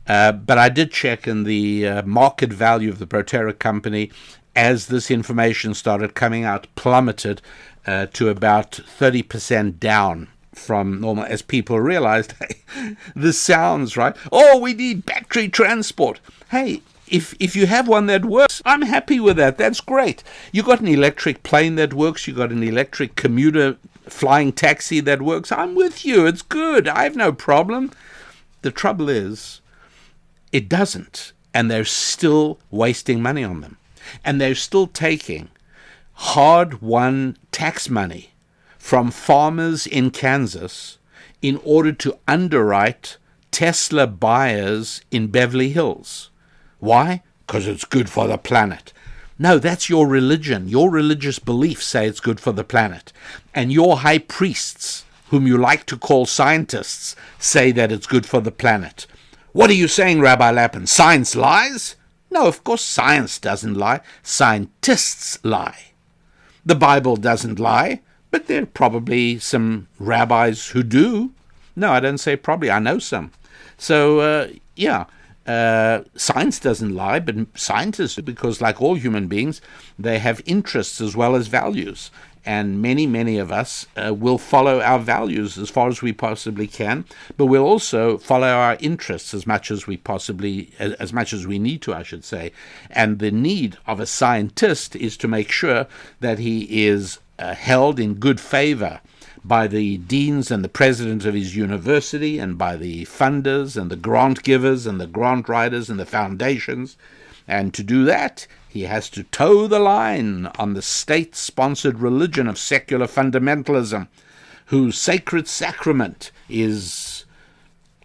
but I did check, and the market value of the Proterra company, as this information started coming out, plummeted to about 30% down from normal, as people realized, hey, this sounds right. Oh, we need battery transport. Hey, if you have one that works, I'm happy with that. That's great. You got an electric plane that works. You got an electric commuter flying taxi that works. I'm with you. It's good. I have no problem. The trouble is, it doesn't. And they're still wasting money on them. And they're still taking hard-won tax money from farmers in Kansas in order to underwrite Tesla buyers in Beverly Hills. Why? Because it's good for the planet. No, that's your religion. Your religious beliefs say it's good for the planet. And your high priests, whom you like to call scientists, say that it's good for the planet. What are you saying, Rabbi Lapin? Science lies? No, of course science doesn't lie. Scientists lie. The Bible doesn't lie, but there are probably some rabbis who do. No, I don't say probably. I know some. So, science doesn't lie, but scientists, because like all human beings, they have interests as well as values. And many of us will follow our values as far as we possibly can, but we'll also follow our interests as much as we need to, I should say. And the need of a scientist is to make sure that he is held in good favor by the deans and the president of his university, and by the funders and the grant givers and the grant writers and the foundations. And to do that, he has to toe the line on the state-sponsored religion of secular fundamentalism, whose sacred sacrament is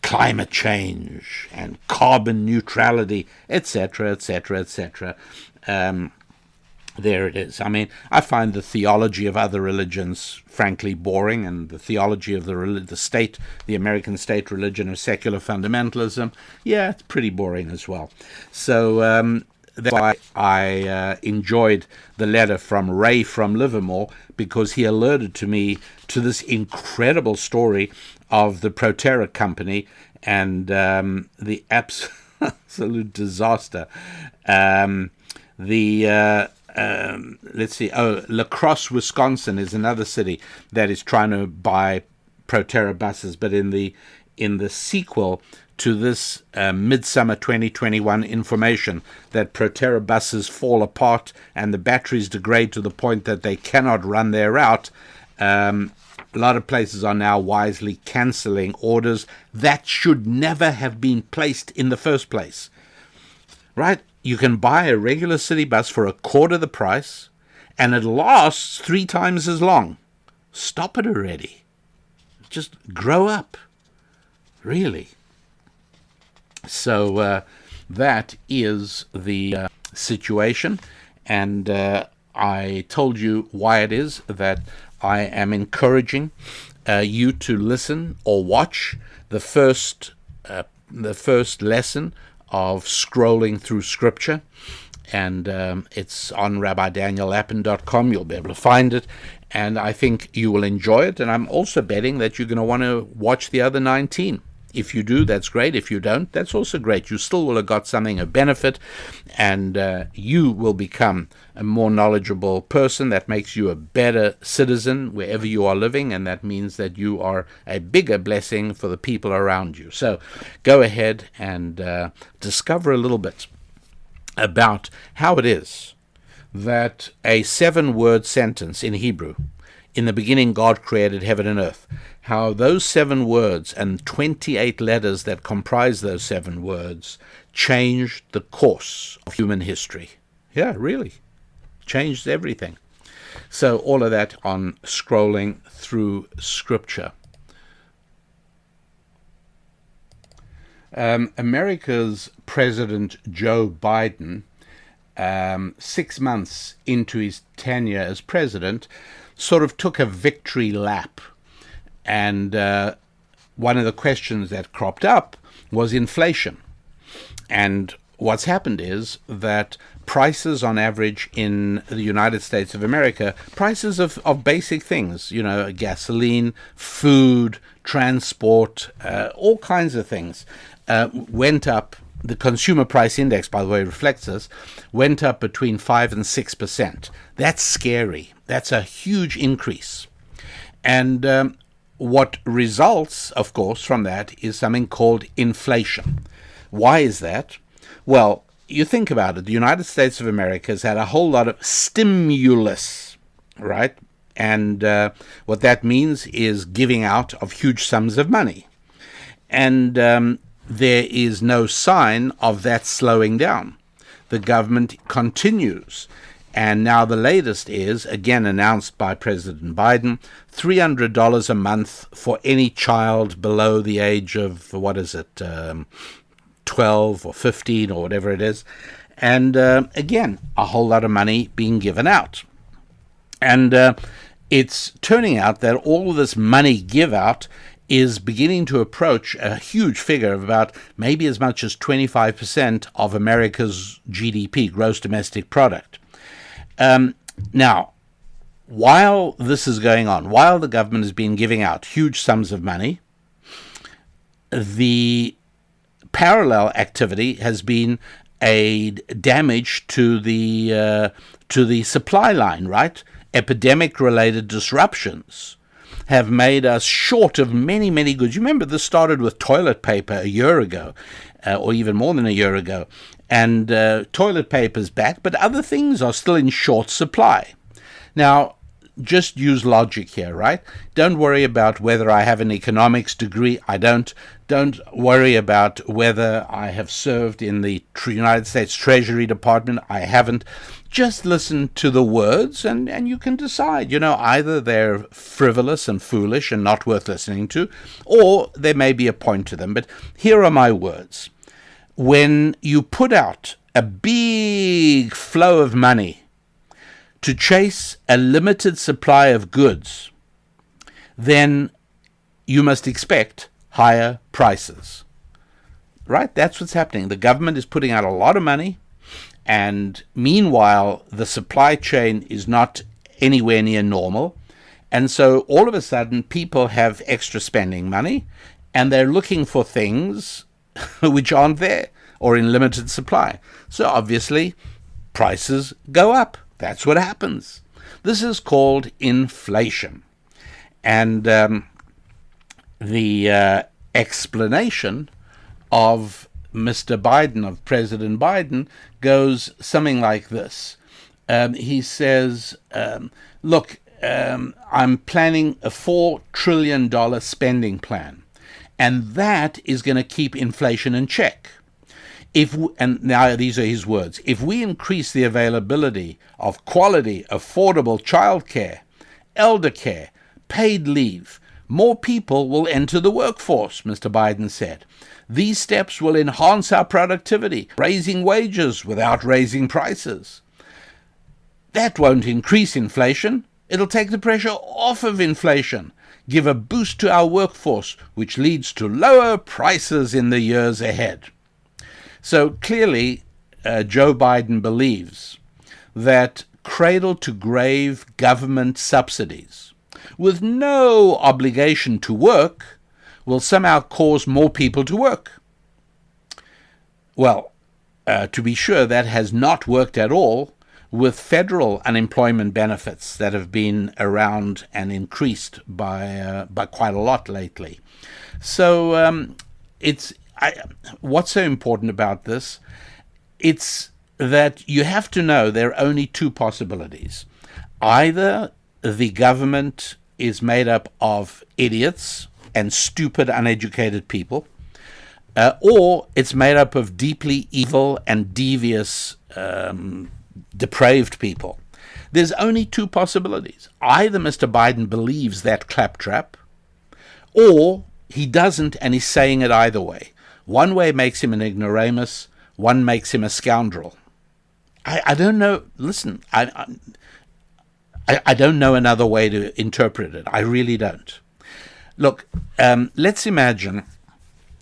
climate change and carbon neutrality, etc., etc., etc. There it is. I mean, I find the theology of other religions frankly boring, and the theology of the American state religion of secular fundamentalism, it's pretty boring as well. So that's why I enjoyed the letter from Ray from Livermore, because he alerted to me to this incredible story of the Proterra company and the absolute disaster. La Crosse, Wisconsin is another city that is trying to buy Proterra buses, but in the sequel to this midsummer 2021 information that Proterra buses fall apart and the batteries degrade to the point that they cannot run their route, a lot of places are now wisely canceling orders that should never have been placed in the first place. Right? You can buy a regular city bus for a quarter the price, and it lasts 3 times as long. Stop it already. Just grow up. Really. So that is the situation, and I told you why it is that I am encouraging you to listen or watch the first lesson of scrolling through Scripture, and it's on RabbiDanielLapin.com. You'll be able to find it, and I think you will enjoy it, and I'm also betting that you're going to want to watch the other 19. If you do, that's great. If you don't, that's also great. You still will have got something of benefit, and you will become a more knowledgeable person. That makes you a better citizen wherever you are living, and that means that you are a bigger blessing for the people around you. So go ahead and discover a little bit about how it is that a 7-word sentence in Hebrew, in the beginning God created heaven and earth, how those 7 words and 28 letters that comprise those 7 words changed the course of human history. Yeah, really. Changed everything. So all of that on scrolling through Scripture. America's President Joe Biden, 6 months into his tenure as president, sort of took a victory lap. And one of the questions that cropped up was inflation. And what's happened is that prices on average in the United States of America, prices of basic things, gasoline, food, transport, all kinds of things, went up. The consumer price index, by the way, reflects this, went up between 5 and 6%. That's scary. That's a huge increase. And what results, of course, from that is something called inflation. Why is that? Well, you think about it. The United States of America has had a whole lot of stimulus, right? And what that means is giving out of huge sums of money. And there is no sign of that slowing down. The government continues. And now the latest is, again announced by President Biden, $300 a month for any child below the age of, 12 or 15 or whatever it is. And again, a whole lot of money being given out. And it's turning out that all of this money give out is beginning to approach a huge figure of about maybe as much as 25% of America's GDP, gross domestic product. Now, while this is going on, while the government has been giving out huge sums of money, the parallel activity has been a damage to the supply line, right? Epidemic-related disruptions have made us short of many, many goods. You remember this started with toilet paper a year ago, or even more than a year ago, and toilet paper's back, but other things are still in short supply. Now, just use logic here, right? Don't worry about whether I have an economics degree. I don't. Don't worry about whether I have served in the United States Treasury Department. I haven't. Just listen to the words and you can decide. Either they're frivolous and foolish and not worth listening to, or there may be a point to them. But here are my words. When you put out a big flow of money to chase a limited supply of goods, then you must expect higher prices. Right? That's what's happening. The government is putting out a lot of money, and meanwhile, the supply chain is not anywhere near normal. And so all of a sudden, people have extra spending money, and they're looking for things which aren't there or in limited supply. So obviously, prices go up. That's what happens. This is called inflation. And the explanation of Mr. Biden, of President Biden, goes something like this. He says, look, I'm planning a $4 trillion spending plan, and that is going to keep inflation in check. And now these are his words, if we increase the availability of quality, affordable childcare, elder care, paid leave, more people will enter the workforce, Mr. Biden said. These steps will enhance our productivity, raising wages without raising prices. That won't increase inflation. It'll take the pressure off of inflation, give a boost to our workforce, which leads to lower prices in the years ahead. So clearly, Joe Biden believes that cradle-to-grave government subsidies with no obligation to work will somehow cause more people to work. Well, to be sure, that has not worked at all with federal unemployment benefits that have been around and increased by quite a lot lately. So what's so important about this? It's that you have to know there are only two possibilities. Either the government is made up of idiots and stupid, uneducated people, or it's made up of deeply evil and devious, depraved people. There's only two possibilities. Either Mr. Biden believes that claptrap, or he doesn't, and he's saying it either way. One way makes him an ignoramus, one makes him a scoundrel. I don't know. Listen, I don't know another way to interpret it. I really don't. Look, let's imagine,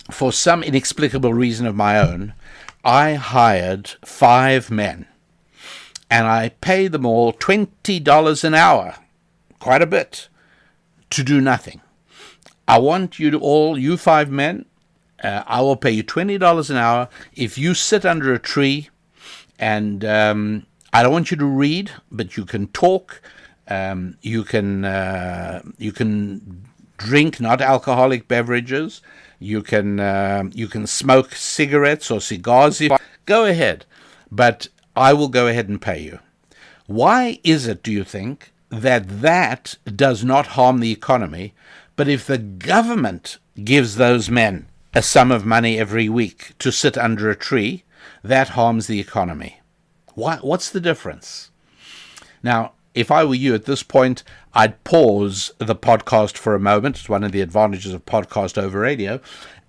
for some inexplicable reason of my own, I hired 5 men, and I paid them all $20 an hour, quite a bit, to do nothing. I want you to all, you 5 men, I will pay you $20 an hour if you sit under a tree, and I don't want you to read, but you can talk, you can drink not alcoholic beverages, you can smoke cigarettes or cigars. Go ahead, but I will go ahead and pay you. Why is it, do you think, that does not harm the economy, but if the government gives those men a sum of money every week to sit under a tree, that harms the economy? What's the difference? Now, if I were you at this point, I'd pause the podcast for a moment. It's one of the advantages of podcast over radio.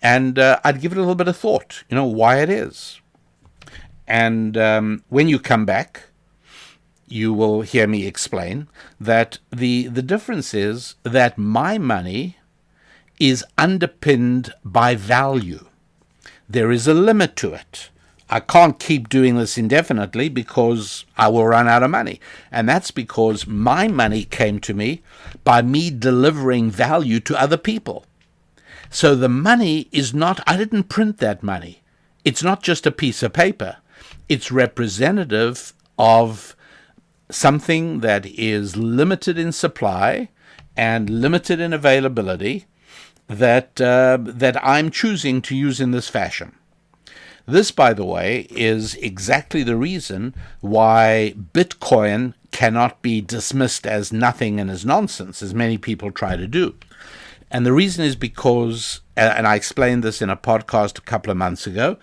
And I'd give it a little bit of thought, why it is. And when you come back, you will hear me explain that the difference is that my money is underpinned by value. There is a limit to it. I can't keep doing this indefinitely because I will run out of money. And that's because my money came to me by me delivering value to other people. So the money is not, I didn't print that money. It's not just a piece of paper. It's representative of something that is limited in supply and limited in availability that I'm choosing to use in this fashion. This, by the way, is exactly the reason why Bitcoin cannot be dismissed as nothing and as nonsense, as many people try to do. And the reason is because, and I explained this in a podcast a couple of months ago,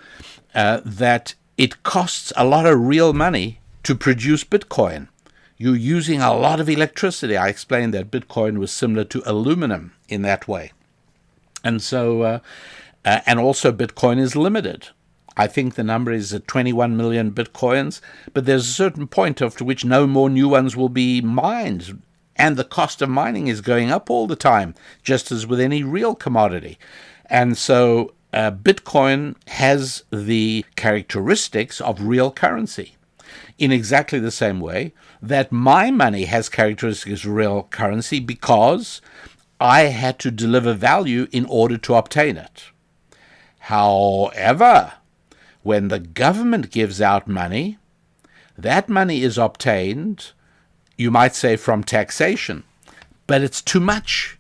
that it costs a lot of real money to produce Bitcoin. You're using a lot of electricity. I explained that Bitcoin was similar to aluminum in that way. And so, and also Bitcoin is limited. I think the number is 21 million Bitcoins, but there's a certain point after which no more new ones will be mined. And the cost of mining is going up all the time, just as with any real commodity. And so Bitcoin has the characteristics of real currency in exactly the same way that my money has characteristics of real currency because I had to deliver value in order to obtain it. However, when the government gives out money, that money is obtained, you might say, from taxation, but it's too much.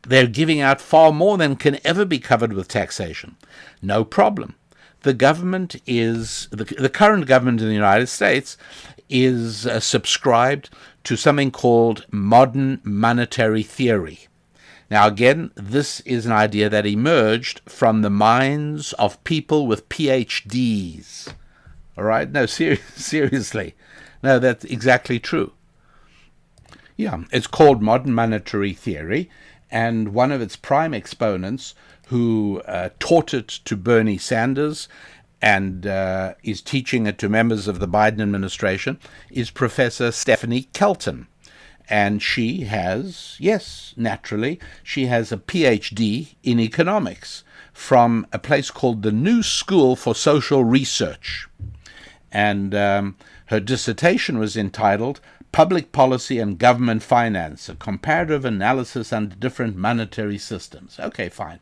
They're giving out far more than can ever be covered with taxation. No problem. The government is, the current government in the United States is subscribed to something called modern monetary theory. Now, again, this is an idea that emerged from the minds of people with PhDs. All right? No, seriously. No, that's exactly true. Yeah, it's called modern monetary theory, and one of its prime exponents who taught it to Bernie Sanders and is teaching it to members of the Biden administration is Professor Stephanie Kelton. And she has, yes, naturally, she has a PhD in economics from a place called the New School for Social Research. And her dissertation was entitled Public Policy and Government Finance, a Comparative Analysis under Different Monetary Systems. Okay, fine.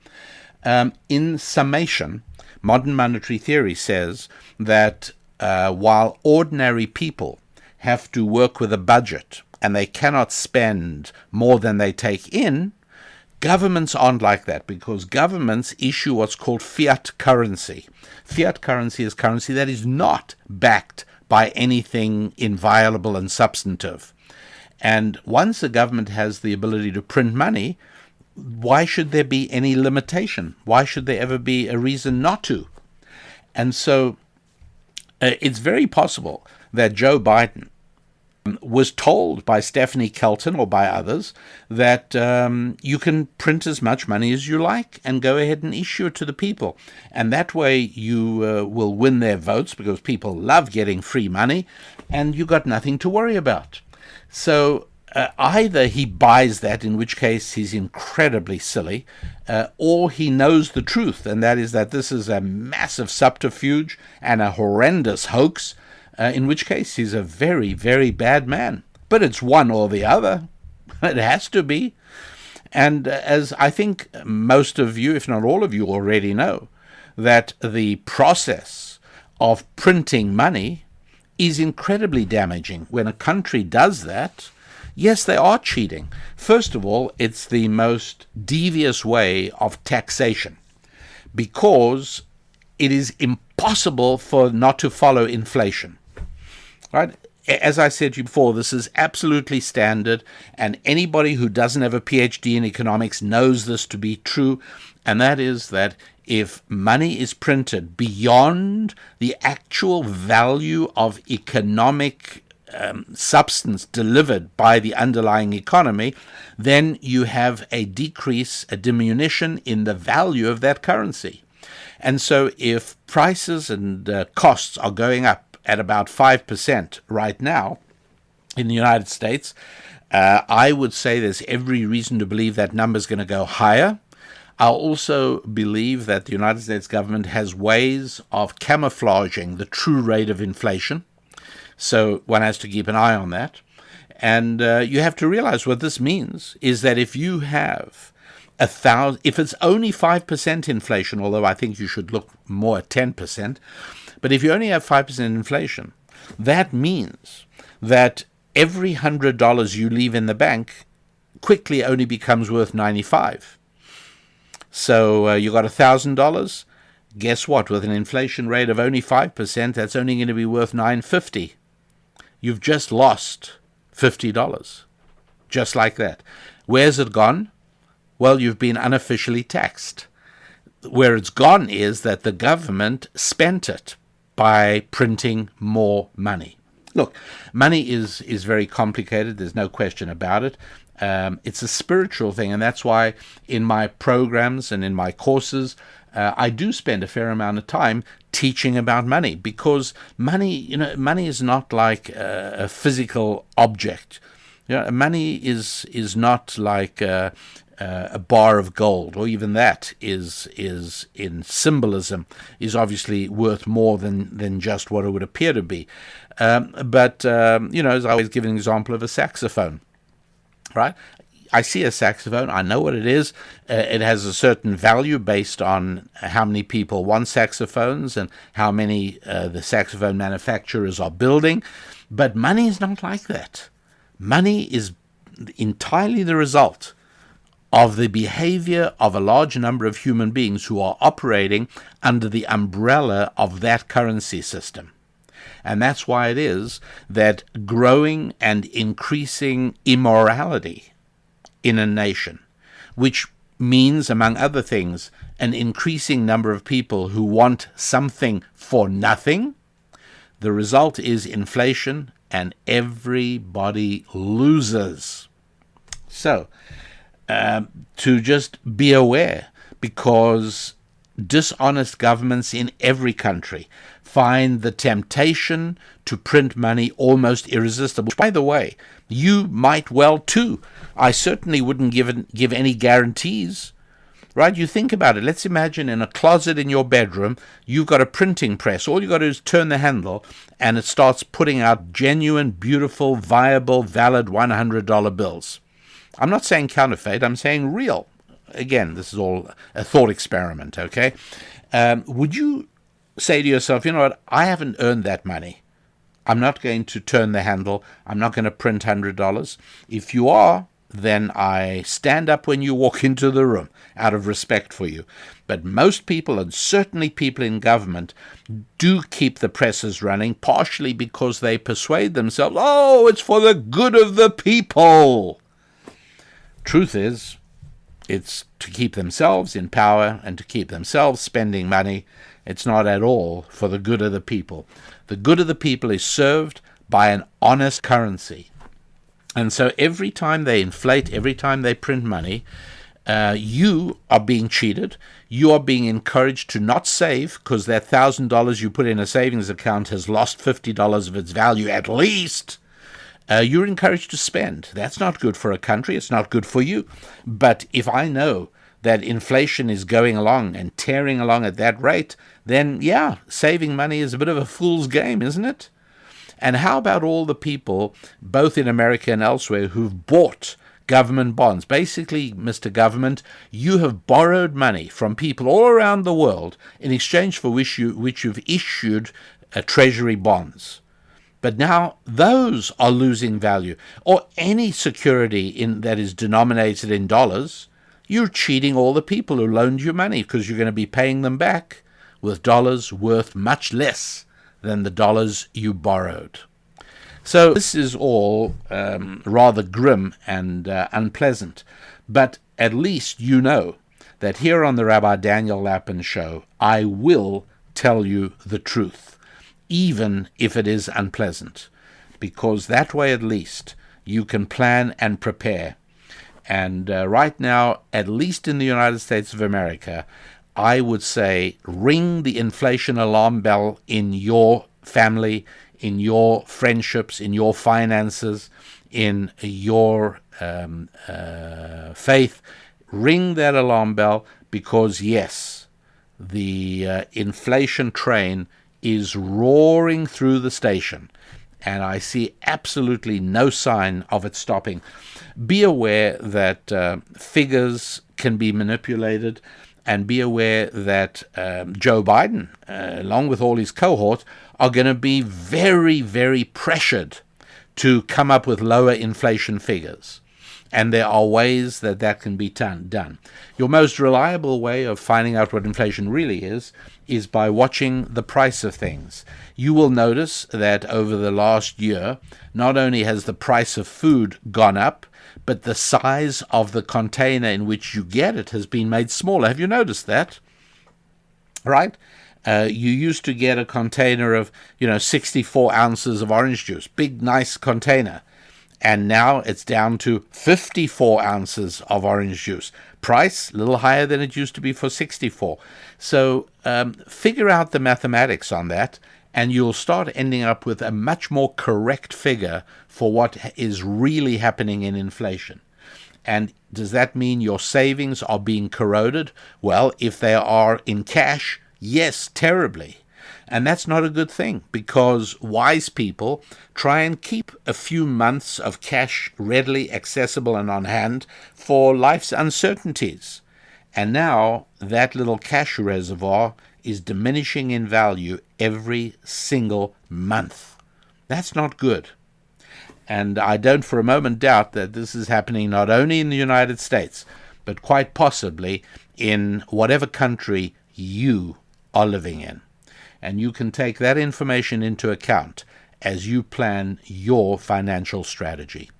In summation, modern monetary theory says that while ordinary people have to work with a budget and they cannot spend more than they take in, governments aren't like that because governments issue what's called fiat currency. Fiat currency is currency that is not backed by anything inviolable and substantive. And once the government has the ability to print money, why should there be any limitation? Why should there ever be a reason not to? And so it's very possible that Joe Biden was told by Stephanie Kelton or by others that you can print as much money as you like and go ahead and issue it to the people. And that way you will win their votes because people love getting free money and you got nothing to worry about. So either he buys that, in which case he's incredibly silly, or he knows the truth, and that is that this is a massive subterfuge and a horrendous hoax, in which case he's a very, very bad man. But it's one or the other. It has to be. And as I think most of you, if not all of you, already know, that the process of printing money is incredibly damaging. When a country does that, yes, they are cheating. First of all, it's the most devious way of taxation because it is impossible for not to follow inflation. Right? As I said to you before, this is absolutely standard, and anybody who doesn't have a PhD in economics knows this to be true, and that is that if money is printed beyond the actual value of economic substance delivered by the underlying economy, then you have a decrease, a diminution in the value of that currency. And so if prices and costs are going up at about 5% right now in the United States, I would say there's every reason to believe that number is going to go higher. I also believe that the United States government has ways of camouflaging the true rate of inflation. So one has to keep an eye on that. And you have to realize what this means is that if you have if it's only 5% inflation, although I think you should look more at 10%, but if you only have 5% inflation, that means that every $100 you leave in the bank quickly only becomes worth 95. So you got $1,000. Guess what? With an inflation rate of only 5%, that's only going to be worth $950. You've just lost $50, just like that. Where's it gone? Well, you've been unofficially taxed. Where it's gone is that the government spent it by printing more money. Look, money is very complicated. There's no question about it. It's a spiritual thing, and that's why in my programs and in my courses, I do spend a fair amount of time teaching about money, because money is not like a physical object. Money is not like a bar of gold, or even that is in symbolism is obviously worth more than just what it would appear to be. But as I always give an example of a saxophone, right? I see a saxophone, I know what it is. It has a certain value based on how many people want saxophones and how many the saxophone manufacturers are building. But money is not like that. Money is entirely the result of the behavior of a large number of human beings who are operating under the umbrella of that currency system. And that's why it is that growing and increasing immorality in a nation, which means, among other things, an increasing number of people who want something for nothing, the result is inflation, and everybody loses. So, to just be aware, because dishonest governments in every country find the temptation to print money almost irresistible. By the way, you might well too. I certainly wouldn't give any guarantees, right? You think about it. Let's imagine in a closet in your bedroom, you've got a printing press. All you got to do is turn the handle, and it starts putting out genuine, beautiful, viable, valid $100 bills. I'm not saying counterfeit. I'm saying real. Again, this is all a thought experiment, okay? Would you say to yourself, you know what, I haven't earned that money. I'm not going to turn the handle. I'm not going to print $100. If you are, then I stand up when you walk into the room out of respect for you. But most people, and certainly people in government, do keep the presses running, partially because they persuade themselves, oh, it's for the good of the people. Truth is, it's to keep themselves in power and to keep themselves spending money. It's not at all for the good of the people. The good of the people is served by an honest currency. And so every time they inflate, every time they print money, you are being cheated. You are being encouraged to not save, because that $1,000 you put in a savings account has lost $50 of its value at least. You're encouraged to spend. That's not good for a country. It's not good for you. But if I know that inflation is going along and tearing along at that rate, then yeah, saving money is a bit of a fool's game, isn't it? And how about all the people, both in America and elsewhere, who've bought government bonds? Basically, Mr. Government, you have borrowed money from people all around the world in exchange for which you've issued treasury bonds. But now those are losing value. Or any security that is denominated in dollars, you're cheating all the people who loaned you money, because you're going to be paying them back with dollars worth much less than the dollars you borrowed. So this is all rather grim and unpleasant. But at least you know that here on the Rabbi Daniel Lapin Show, I will tell you the truth, even if it is unpleasant, because that way at least you can plan and prepare. And right now, at least in the United States of America, I would say ring the inflation alarm bell in your family, in your friendships, in your finances, in your faith. Ring that alarm bell, because yes, the inflation train is roaring through the station, and I see absolutely no sign of it stopping. Be aware that figures can be manipulated. And be aware that Joe Biden, along with all his cohort, are going to be very, very pressured to come up with lower inflation figures. And there are ways that that can be done. Your most reliable way of finding out what inflation really is by watching the price of things. You will notice that over the last year, not only has the price of food gone up, but the size of the container in which you get it has been made smaller. Have you noticed that? Right? You used to get a container of, 64 ounces of orange juice, big, nice container. And now it's down to 54 ounces of orange juice. Price, a little higher than it used to be for 64. So figure out the mathematics on that, and you'll start ending up with a much more correct figure for what is really happening in inflation. And does that mean your savings are being corroded? Well, if they are in cash, yes, terribly. And that's not a good thing, because wise people try and keep a few months of cash readily accessible and on hand for life's uncertainties. And now that little cash reservoir is diminishing in value every single month. That's not good. And I don't for a moment doubt that this is happening not only in the United States, but quite possibly in whatever country you are living in. And you can take that information into account as you plan your financial strategy.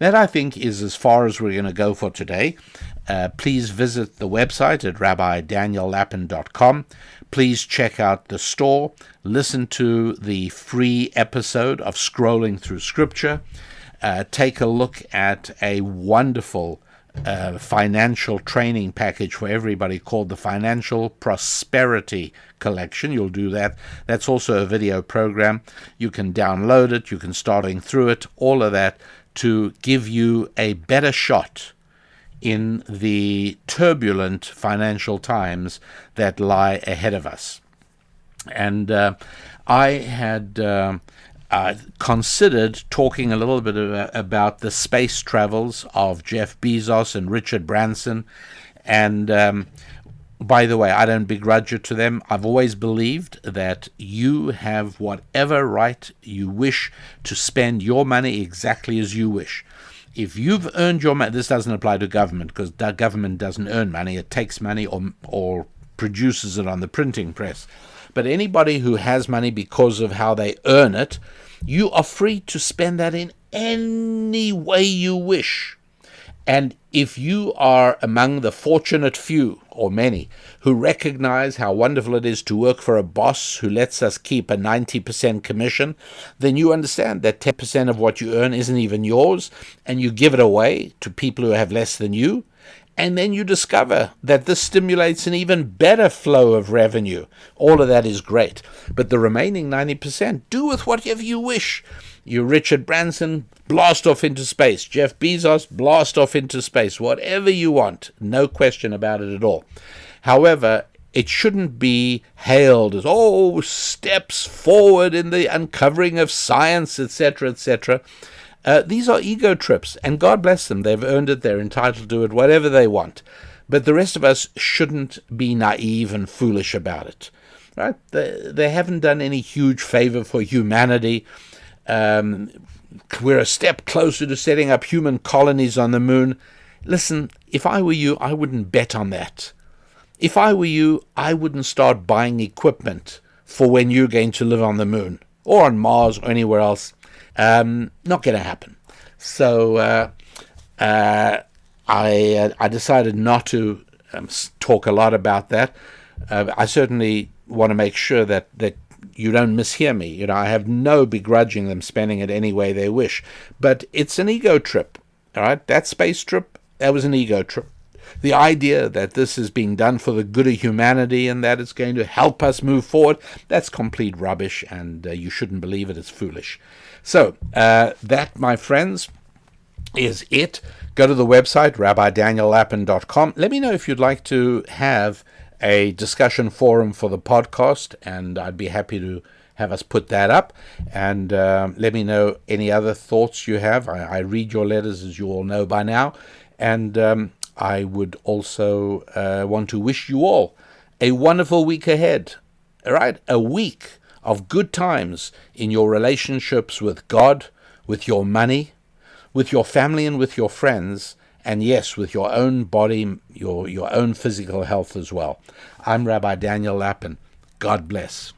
That, I think, is as far as we're going to go for today. Please visit the website at rabbidaniellapin.com. Please check out the store. Listen to the free episode of Scrolling Through Scripture. Take a look at a wonderful financial training package for everybody called the Financial Prosperity Collection. You'll do that. That's also a video program. You can download it. You can start through it. All of that to give you a better shot in the turbulent financial times that lie ahead of us. And I had considered talking a little bit about the space travels of Jeff Bezos and Richard Branson. And by the way, I don't begrudge it to them. I've always believed that you have whatever right you wish to spend your money exactly as you wish. If you've earned your money, this doesn't apply to government, because the government doesn't earn money. It takes money or produces it on the printing press. But anybody who has money because of how they earn it, you are free to spend that in any way you wish. And if you are among the fortunate few, or many, who recognize how wonderful it is to work for a boss who lets us keep a 90% commission, then you understand that 10% of what you earn isn't even yours, and you give it away to people who have less than you. And then you discover that this stimulates an even better flow of revenue. All of that is great. But the remaining 90%, do with whatever you wish. You Richard Branson, blast off into space. Jeff Bezos, blast off into space. Whatever you want. No question about it at all. However, it shouldn't be hailed as, steps forward in the uncovering of science, etc., etc. These are ego trips, and God bless them. They've earned it. They're entitled to it, whatever they want. But the rest of us shouldn't be naive and foolish about it. Right? They haven't done any huge favor for humanity. We're a step closer to setting up human colonies on the moon. Listen, if I were you, I wouldn't bet on that. If I were you, I wouldn't start buying equipment for when you're going to live on the moon or on Mars or anywhere else. Not going to happen. So I decided not to talk a lot about that. I certainly want to make sure that you don't mishear me. I have no begrudging them spending it any way they wish. But it's an ego trip. All right? That space trip, that was an ego trip. The idea that this is being done for the good of humanity and that it's going to help us move forward, that's complete rubbish, and you shouldn't believe it. It's foolish. So that, my friends, is it. Go to the website, rabbidaniellapin.com. Let me know if you'd like to have a discussion forum for the podcast, and I'd be happy to have us put that up. And let me know any other thoughts you have. I read your letters, as you all know by now. And I would also want to wish you all a wonderful week ahead. All right? A week of good times in your relationships with God, with your money, with your family, and with your friends, and yes, with your own body, your own physical health as well. I'm Rabbi Daniel Lapin. God bless.